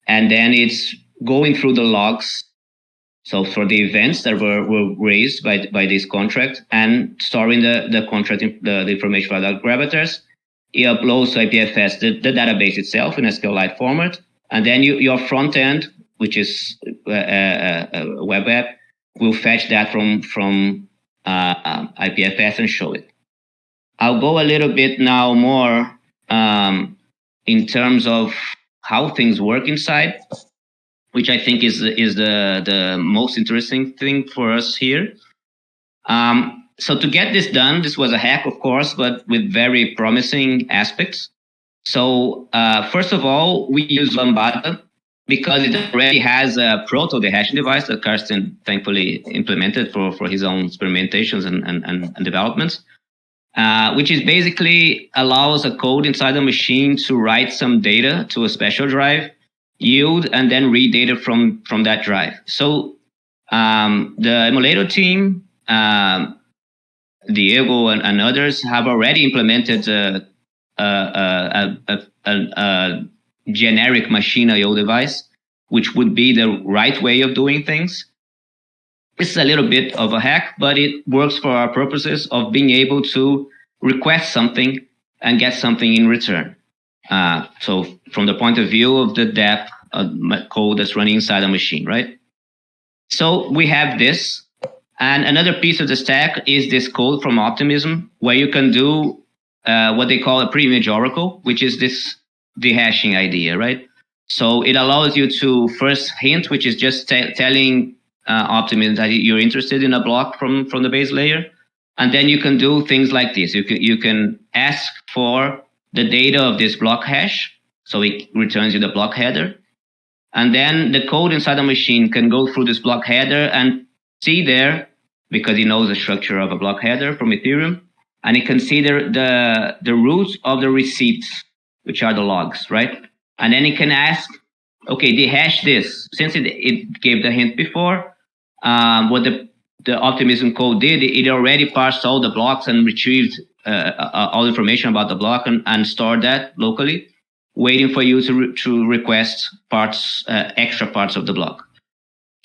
and then it's going through the logs. So for the events that were raised by this contract, and storing the contract the information for the gravatars, it uploads to IPFS the database itself in a SQLite format, and then your front end, which is a web app, will fetch that from IPFS and show it. I'll go a little bit now more in terms of how things work inside, which I think is the most interesting thing for us here. So to get this done, this was a hack, of course, but with very promising aspects. So first of all, we use Lambda because it already has a proto dehashing device that Karsten thankfully implemented for his own experimentations and developments, which is basically allows a code inside the machine to write some data to a special drive, yield, and then read data from that drive. So the emulator team, Diego and others have already implemented a generic machine I/O device, which would be the right way of doing things. It's a little bit of a hack, but it works for our purposes of being able to request something and get something in return. So from the point of view of the dApp code that's running inside a machine, right? So we have this. And another piece of the stack is this code from Optimism, where you can do what they call a pre-image oracle, which is this dehashing idea, right? So it allows you to first hint, which is just telling Optimism that you're interested in a block from the base layer. And then you can do things like this. You can ask for the data of this block hash, So it returns you the block header. And then the code inside the machine can go through this block header and see there, because it knows the structure of a block header from Ethereum, and it can see the roots of the receipts, which are the logs, right? And then it can ask, okay, dehash this. Since it gave the hint before, what the optimism code did, it already parsed all the blocks and retrieved all information about the block and stored that locally, waiting for you to request parts, extra parts of the block.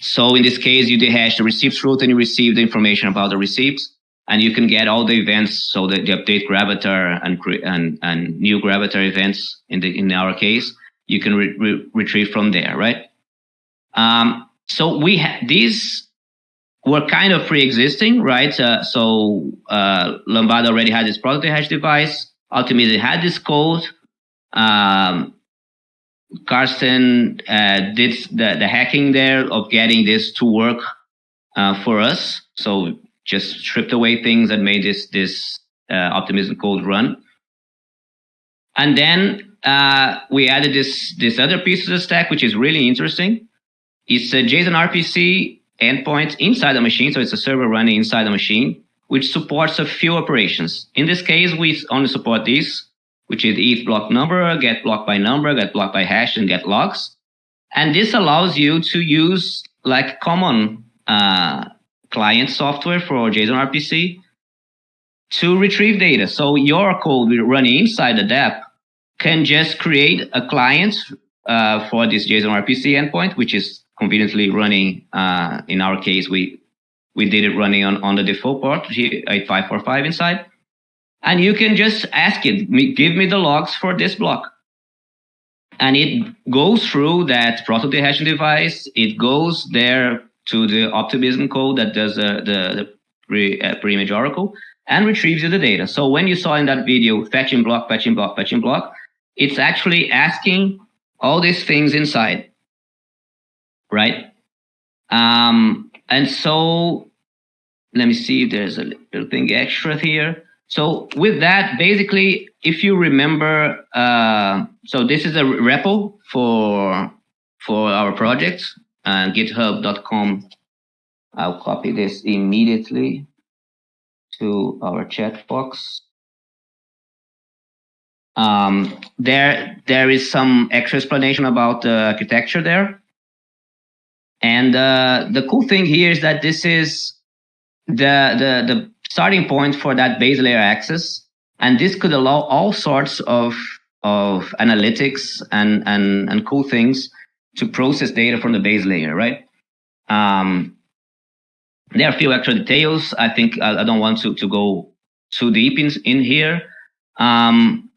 So in this case, you dehash the receipts root and you receive the information about the receipts, and you can get all the events. So the update gravatar and new gravatar events in our case, you can retrieve from there, right? So these were kind of pre-existing, right? So Lambada already had this product hash device. Ultimately had this code. Carsten did the hacking there of getting this to work for us. So just stripped away things and made this optimism code run. And then we added this other piece of the stack, which is really interesting. It's a JSON RPC endpoint inside the machine. So it's a server running inside the machine, which supports a few operations. In this case, we only support these, which is ETH block number, get block by number, get block by hash, and get logs. And this allows you to use like common client software for JSON RPC to retrieve data. So your code running inside the dApp can just create a client for this JSON RPC endpoint, which is conveniently running. In our case, we did it running on the default port, 8545 inside. And you can just ask it, give me the logs for this block. And it goes through that proto dehashing device. It goes there to the optimism code that does the pre-image oracle and retrieves you the data. So when you saw in that video, fetching block, fetching block, fetching block, it's actually asking all these things inside, right? And so let me see if there's a little thing extra here. So with that, basically, if you remember, so this is a repo for our project, github.com. I'll copy this immediately to our chat box. There is some extra explanation about the architecture there. And the cool thing here is that this is the starting point for that base layer access, and this could allow all sorts of analytics and cool things to process data from the base layer, right? There are a few extra details. I think I don't want to go too deep in here. Some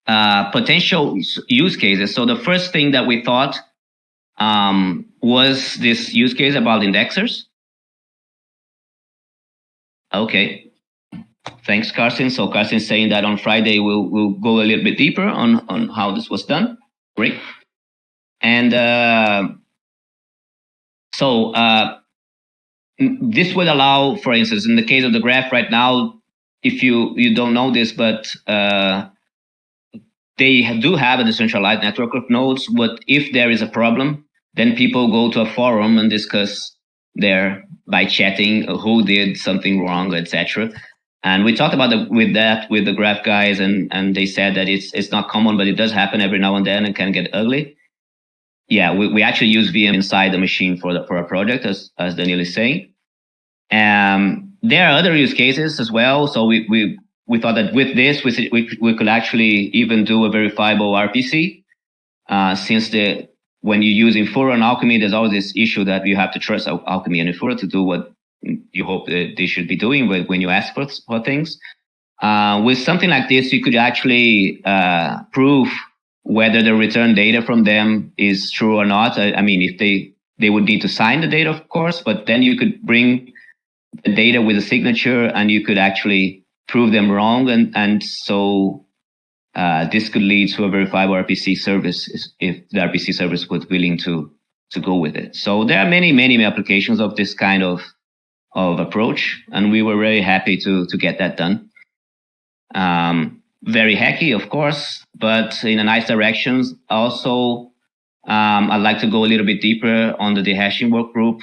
potential use cases. So the first thing that we thought was this use case about indexers. Okay, thanks, Carsten. So Carsten is saying that on Friday we'll go a little bit deeper on how this was done. Great. And so this would allow, for instance, in the case of the graph right now, if you don't know this, but they do have a decentralized network of nodes. But if there is a problem, then people go to a forum and discuss there by chatting who did something wrong, etc. And we talked about with the graph guys, and they said that it's not common, but it does happen every now and then and can get ugly. Yeah, we actually use VM inside the machine for a project, as Daniel is saying. There are other use cases as well. So we thought that with this we could actually even do a verifiable RPC, since when you use Infura and Alchemy, there's always this issue that you have to trust Alchemy and Infura to do what you hope that they should be doing when you ask for things. With something like this, you could actually prove whether the return data from them is true or not. I mean, if they would need to sign the data, of course, but then you could bring the data with a signature and you could actually prove them wrong. And so this could lead to a verifiable RPC service if the RPC service was willing to go with it. So there are many applications of this kind of approach, and we were very happy to get that done. very hacky, of course, but in a nice direction. Also, I'd like to go a little bit deeper on the dehashing work group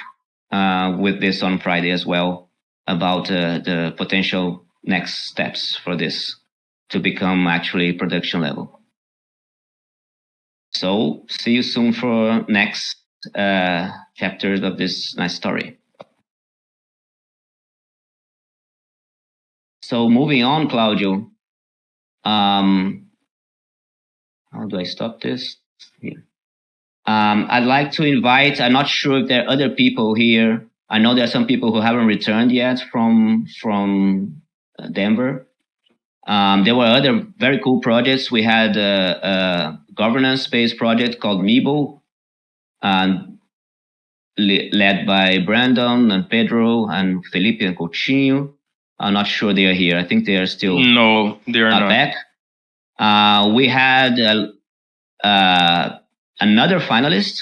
with this on Friday as well about the potential next steps for this to become actually production level. So see you soon for next chapters of this nice story. So moving on, Claudio. How do I stop this? Here. I'd like to invite, I'm not sure if there are other people here. I know there are some people who haven't returned yet from Denver. There were other very cool projects. We had a governance-based project called Meebo, led by Brandon and Pedro and Felipe and Coutinho. I'm not sure they are here. I think they are still No, they are not back. We had another finalist,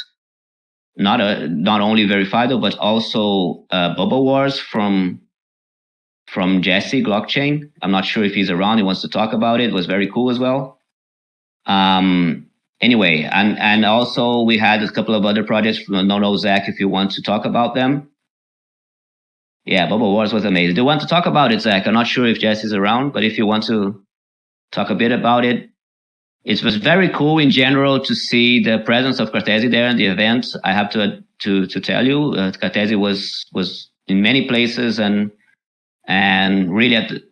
not only verified, but also Bubble Wars from Jesse Blockchain. I'm not sure if he's around. He wants to talk about it. It was very cool as well. Anyway, and also we had a couple of other projects. Don't know, Zach, if you want to talk about them. Yeah, Bubble Wars was amazing. Do you want to talk about it, Zach? I'm not sure if Jesse's around, but if you want to talk a bit about it. It was very cool in general to see the presence of Cartesi there in the event. I have to tell you, Cartesi was in many places and really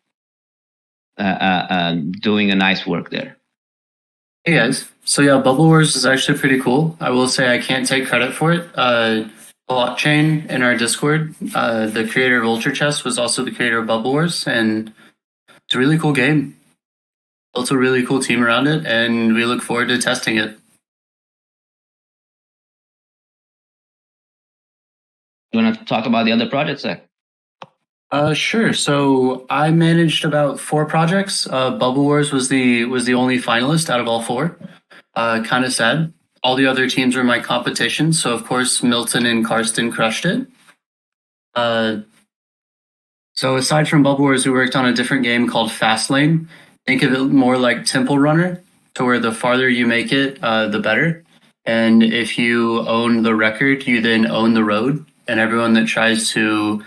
doing a nice work there. Hey guys, so yeah, Bubble Wars is actually pretty cool. I will say I can't take credit for it. Blockchain in our Discord, the creator of Ultra Chess was also the creator of Bubble Wars, and it's a really cool game. Built a really cool team around it, and we look forward to testing it. You want to talk about the other projects, Zach? Sure. So I managed about 4 projects. Bubble Wars was the only finalist out of all 4. Kind of sad. All the other teams were my competition, so of course Milton and Karsten crushed it. So aside from Bubble Wars, we worked on a different game called Fastlane. Think of it more like Temple Runner, to where the farther you make it, the better. And if you own the record, you then own the road, and everyone that tries to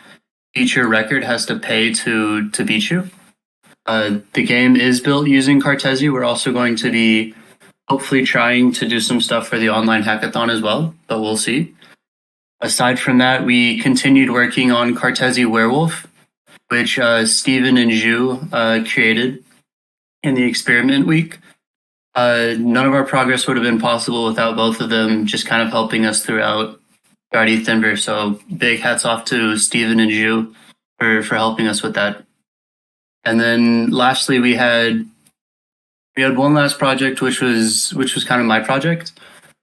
beat your record has to pay to beat you. The game is built using Cartesi. We're also going to be hopefully trying to do some stuff for the online hackathon as well, but we'll see. Aside from that, we continued working on Cartesi Werewolf, which Steven and Ju created in the experiment week. None of our progress would have been possible without both of them just kind of helping us throughout Ethenver. So big hats off to Steven and Ju for helping us with that. And then lastly, we had one last project, which was kind of my project.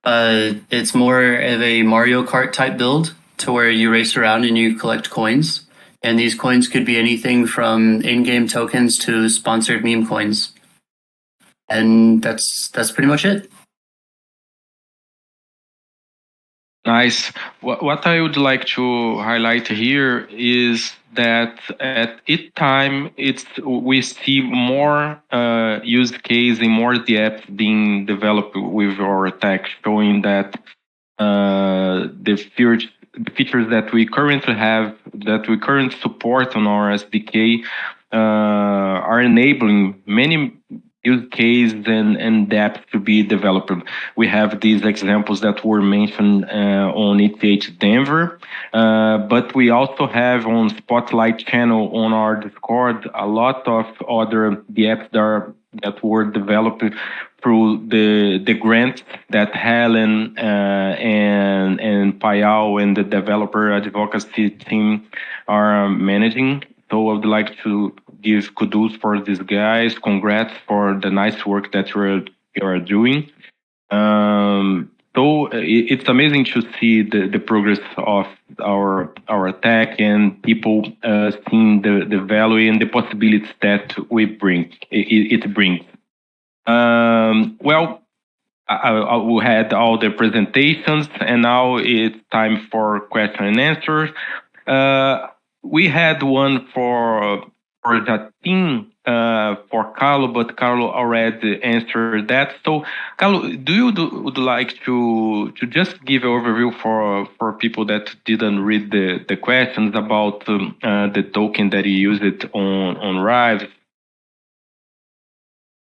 It's more of a Mario Kart type build, to where you race around and you collect coins. And these coins could be anything from in-game tokens to sponsored meme coins. And that's pretty much it. Nice. What I would like to highlight here is that at each time we see more use case and more dApps being developed with our tech, showing that the features that we currently have, that we currently support on our SDK, are enabling many use case and dApps to be developed. We have these examples that were mentioned on ETH Denver, but we also have on Spotlight channel on our Discord a lot of other dApps that were developed through the grant that Helen and Payal and the developer advocacy team are managing. So I would like to give kudos for these guys. Congrats for the nice work that you are doing. So it's amazing to see the progress of our tech and people seeing the value and the possibilities that it brings. Well, we had all the presentations, and now it's time for question and answers. We had one for Jatin for Carlo, but Carlo already answered that. So, Carlo, would like to just give an overview for people that didn't read the questions about the token that you use it on Rive?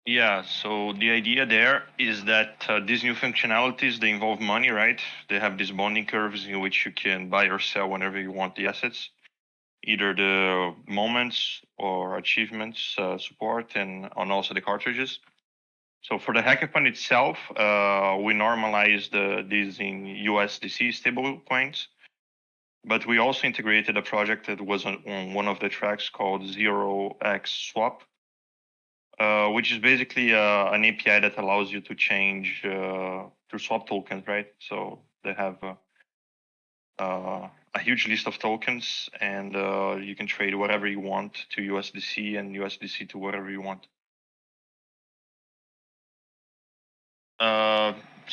Yeah, so the idea there is that these new functionalities, they involve money, right? They have these bonding curves in which you can buy or sell whenever you want the assets, either the moments or achievements support and also the cartridges. So for the hackathon itself, we normalized these in USDC stable coins, but we also integrated a project that was on one of the tracks called 0x Swap, which is basically an API that allows you to change to swap tokens, right? So they have a huge list of tokens, and you can trade whatever you want to USDC and USDC to whatever you want.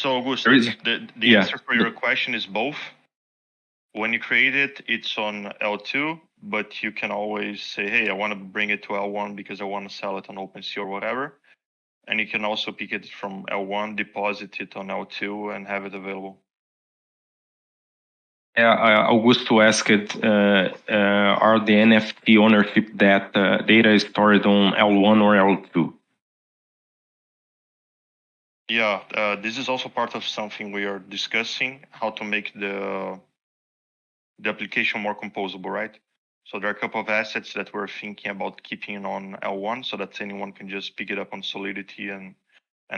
So Augusto, the answer for your question is both. When you create it, it's on L2, but you can always say, hey, I want to bring it to L1 because I want to sell it on OpenSea or whatever. And you can also pick it from L1, deposit it on L2, and have it available. Yeah, Augusto asked, are the NFT ownership data is stored on L1 or L2? Yeah, this is also part of something we are discussing, how to make the application more composable, right? So there are a couple of assets that we're thinking about keeping on L1 so that anyone can just pick it up on Solidity and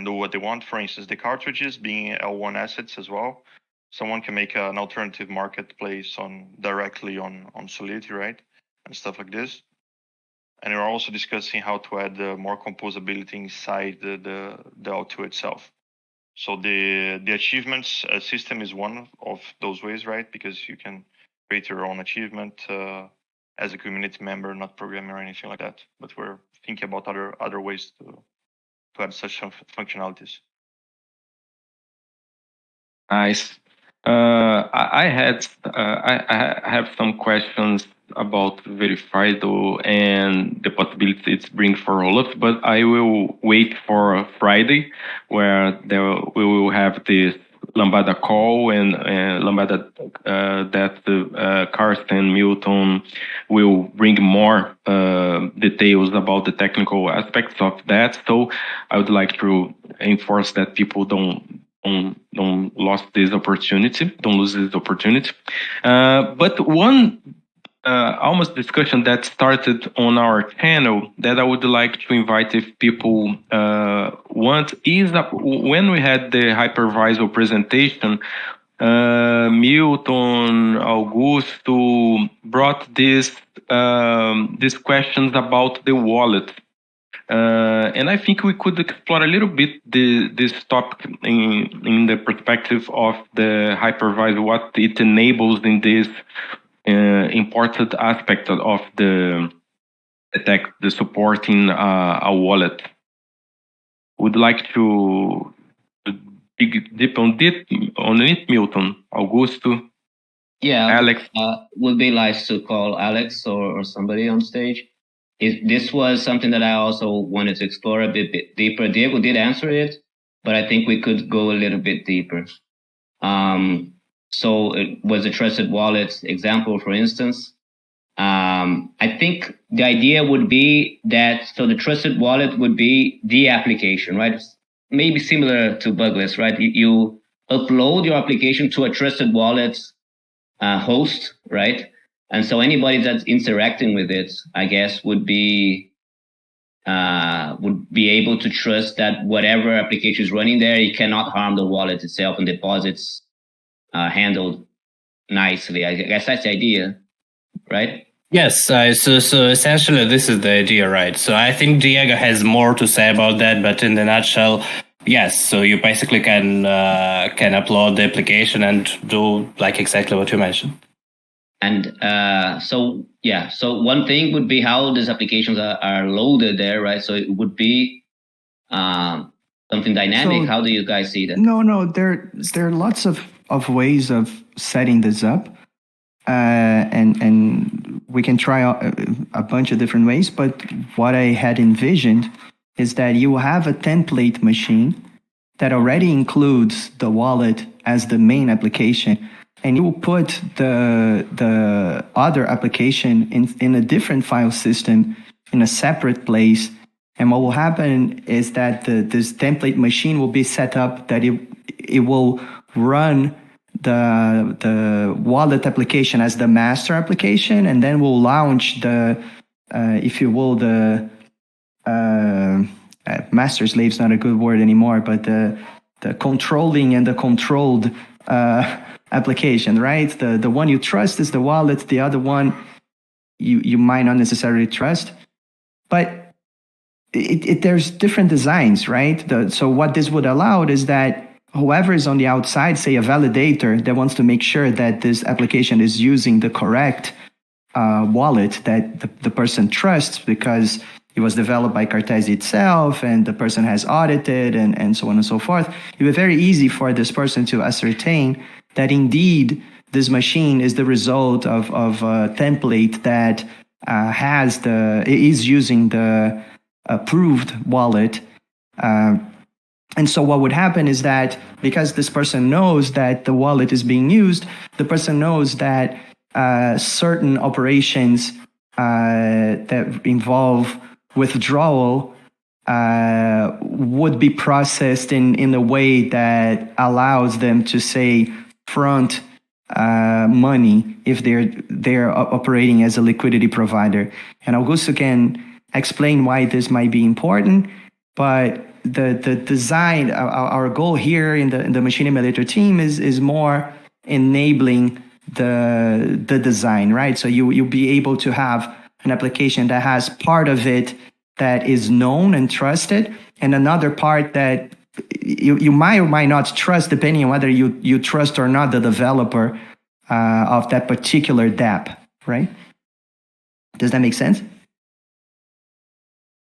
do what they want. For instance, the cartridges being L1 assets as well. Someone can make an alternative marketplace directly on Solidity, right? And stuff like this. And we're also discussing how to add more composability inside the L2 itself. So the achievements system is one of those ways, right? Because you can create your own achievement as a community member, not programmer or anything like that. But we're thinking about other ways to add such functionalities. Nice. I have some questions about Verifido and the possibilities it's bring for rollups, but I will wait for Friday, where we will have this Lambada call and Lambada that Carsten Milton will bring more details about the technical aspects of that. So I would like to enforce that people don't lose this opportunity. But one almost discussion that started on our channel that I would like to invite if people want is that when we had the hypervisor presentation, Milton, Augusto brought these questions about the wallet. And I think we could explore a little bit this topic in the perspective of the hypervisor, what it enables in this important aspect of the tech, the supporting a wallet. Would like to dig deep on it, Milton, Augusto, yeah, Alex. Would be nice to call Alex or somebody on stage. This was something that I also wanted to explore a bit deeper. Diego did answer it, but I think we could go a little bit deeper. So it was a trusted wallet example, for instance. I think the idea would be that, so the trusted wallet would be the application, right? Maybe similar to Bugless, right? You upload your application to a trusted wallet host, right? And so anybody that's interacting with it, I guess, would be able to trust that whatever application is running there, it cannot harm the wallet itself, and deposits handled nicely. I guess that's the idea, right? Yes, so essentially this is the idea, right? So I think Diego has more to say about that, but in the nutshell, yes. So you basically can upload the application and do like exactly what you mentioned. And so one thing would be how these applications are loaded there, right? So it would be something dynamic. So, how do you guys see that? No, there are lots of ways of setting this up. And we can try a bunch of different ways, but what I had envisioned is that you have a template machine that already includes the wallet as the main application, and you will put the other application in a different file system in a separate place. And what will happen is that this template machine will be set up that it will run the wallet application as the master application, and then we'll launch the, if you will, the master slave is not a good word anymore, but the controlling and the controlled application, right? The one you trust is the wallet. The other one you might not necessarily trust, but there's different designs, right? So what this would allow is that whoever is on the outside, say a validator that wants to make sure that this application is using the correct wallet that the person trusts because it was developed by Cartesi itself and the person has audited and so on and so forth. It would be very easy for this person to ascertain that indeed this machine is the result of a template that is using the approved wallet. And so what would happen is that because this person knows that the wallet is being used, the person knows that certain operations that involve withdrawal would be processed in a way that allows them to say front money if they're operating as a liquidity provider. And Augusto can explain why this might be important, but the design, our goal here in the machine emulator team is more enabling the design, right? So you'll be able to have an application that has part of it that is known and trusted, and another part that you might or might not trust, depending on whether you trust or not the developer of that particular dApp, right? Does that make sense?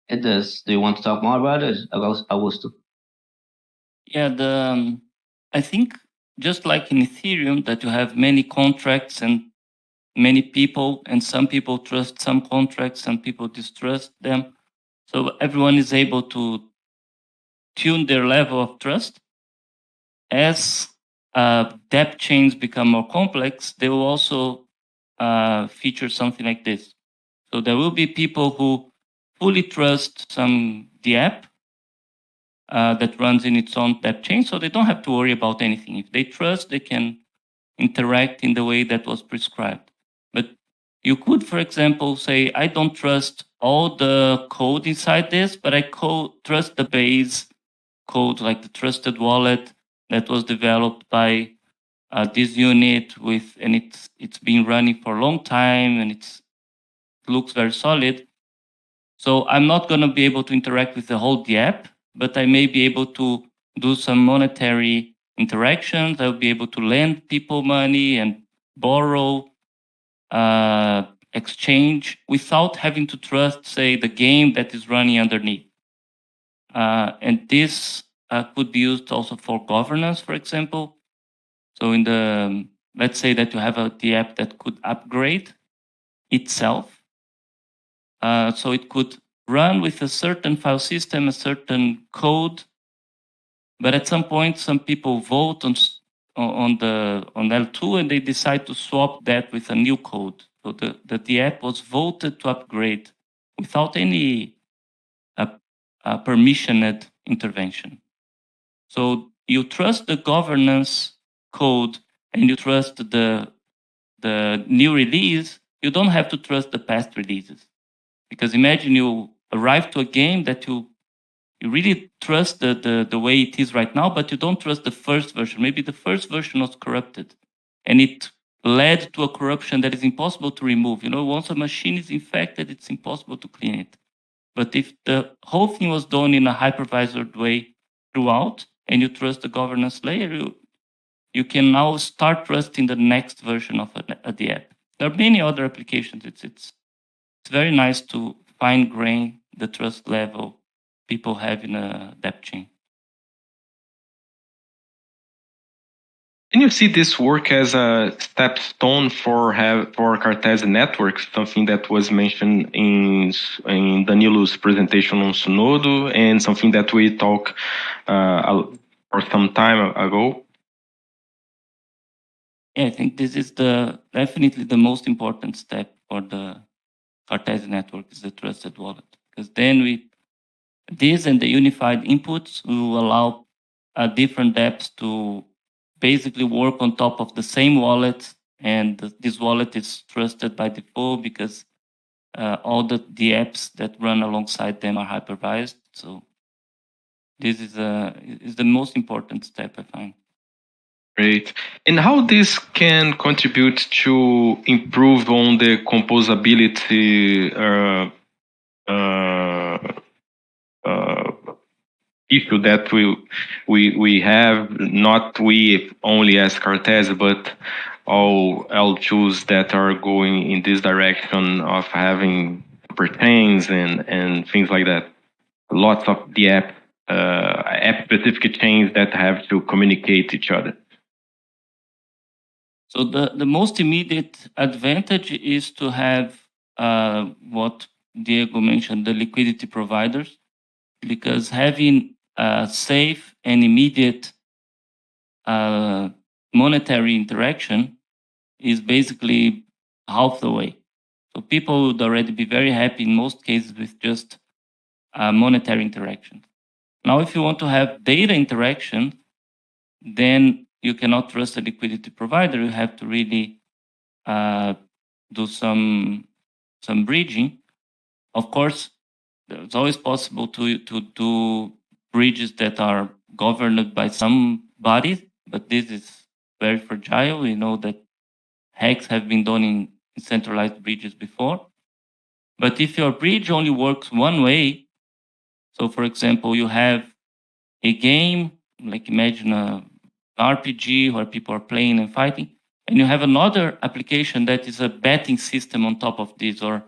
It does. Do you want to talk more about it, Augusto? Yeah, I think just like in Ethereum, that you have many contracts and many people, and some people trust some contracts, some people distrust them. So everyone is able to tune their level of trust. As dApp chains become more complex, they will also feature something like this. So there will be people who fully trust some dApp that runs in its own dApp chain, so they don't have to worry about anything. If they trust, they can interact in the way that was prescribed. But you could, for example, say, I don't trust all the code inside this, but I trust the base code, like the trusted wallet that was developed by this unit and it's been running for a long time and it looks very solid. So I'm not going to be able to interact with the whole dApp, but I may be able to do some monetary interactions. I'll be able to lend people money and borrow, exchange without having to trust, say, the game that is running underneath. And this could be used also for governance, for example. So let's say that you have a dApp that could upgrade itself. So it could run with a certain file system, a certain code, but at some point, some people vote on L2 and they decide to swap that with a new code. So the dApp was voted to upgrade without any permissioned intervention. So you trust the governance code and you trust the new release. You don't have to trust the past releases. Because imagine you arrive to a game that you really trust the way it is right now, but you don't trust the first version. Maybe the first version was corrupted and it led to a corruption that is impossible to remove. Once a machine is infected, it's impossible to clean it. But if the whole thing was done in a hypervisor way throughout and you trust the governance layer, you can now start trusting the next version of the app. There are many other applications. It's very nice to fine-grain the trust level people have in a dApp chain. And you see this work as a stepstone for Cartesi networks, something that was mentioned in Danilo's presentation on Sunodo, and something that we talked for some time ago. Yeah, I think this is definitely the most important step for the Cartesi network is the trusted wallet, because then this and the unified inputs will allow different dApps to basically work on top of the same wallet, and this wallet is trusted by default because all the apps that run alongside them are hypervised. So this is the most important step, I find. Great. And how this can contribute to improve on the composability issue that we have, not we only as Cartesi, but all L2s that are going in this direction of having pertains and things like that. Lots of the app specific chains that have to communicate each other. So the most immediate advantage is to have what Diego mentioned, the liquidity providers, because having a safe and immediate monetary interaction is basically half the way. So people would already be very happy in most cases with just monetary interaction. Now, if you want to have data interaction, then you cannot trust a liquidity provider. You have to really do some bridging. Of course, it's always possible to do bridges that are governed by some body, but this is very fragile. We know that hacks have been done in centralized bridges before. But if your bridge only works one way, so for example, you have a game, like imagine an RPG where people are playing and fighting, and you have another application that is a betting system on top of this, or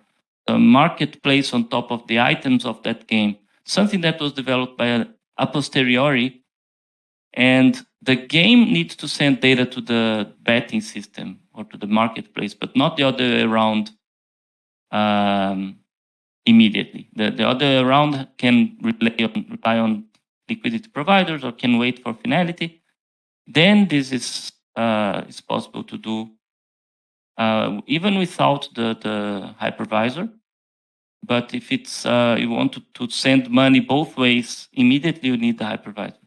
a marketplace on top of the items of that game, something that was developed by a posteriori, and the game needs to send data to the betting system or to the marketplace, but not the other way around immediately. The other way around can rely on liquidity providers or can wait for finality. Then this is possible to do even without the hypervisor. But if it's you want to send money both ways immediately, you need the hypervisor.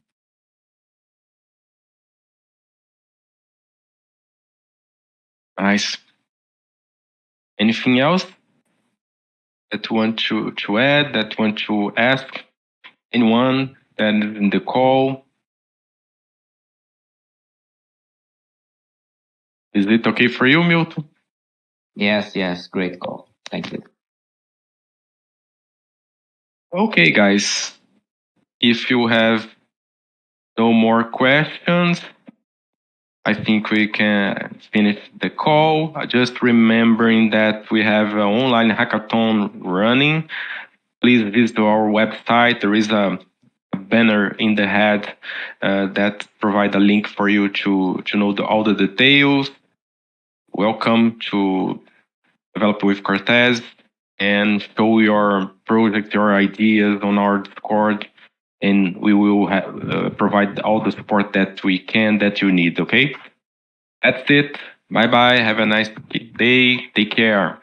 Nice. Anything else that you want to add, that you want to ask anyone that is in the call? Is it okay for you, Milton? Yes, great call. Thank you. Okay, guys. If you have no more questions, I think we can finish the call. Just remembering that we have an online hackathon running. Please visit our website. There is a banner in the head that provides a link for you to know all the details. Welcome to develop with Cartesi and show your project, your ideas on our Discord, and we will provide all the support that we can, that you need, okay? That's it. Bye-bye. Have a nice day. Take care.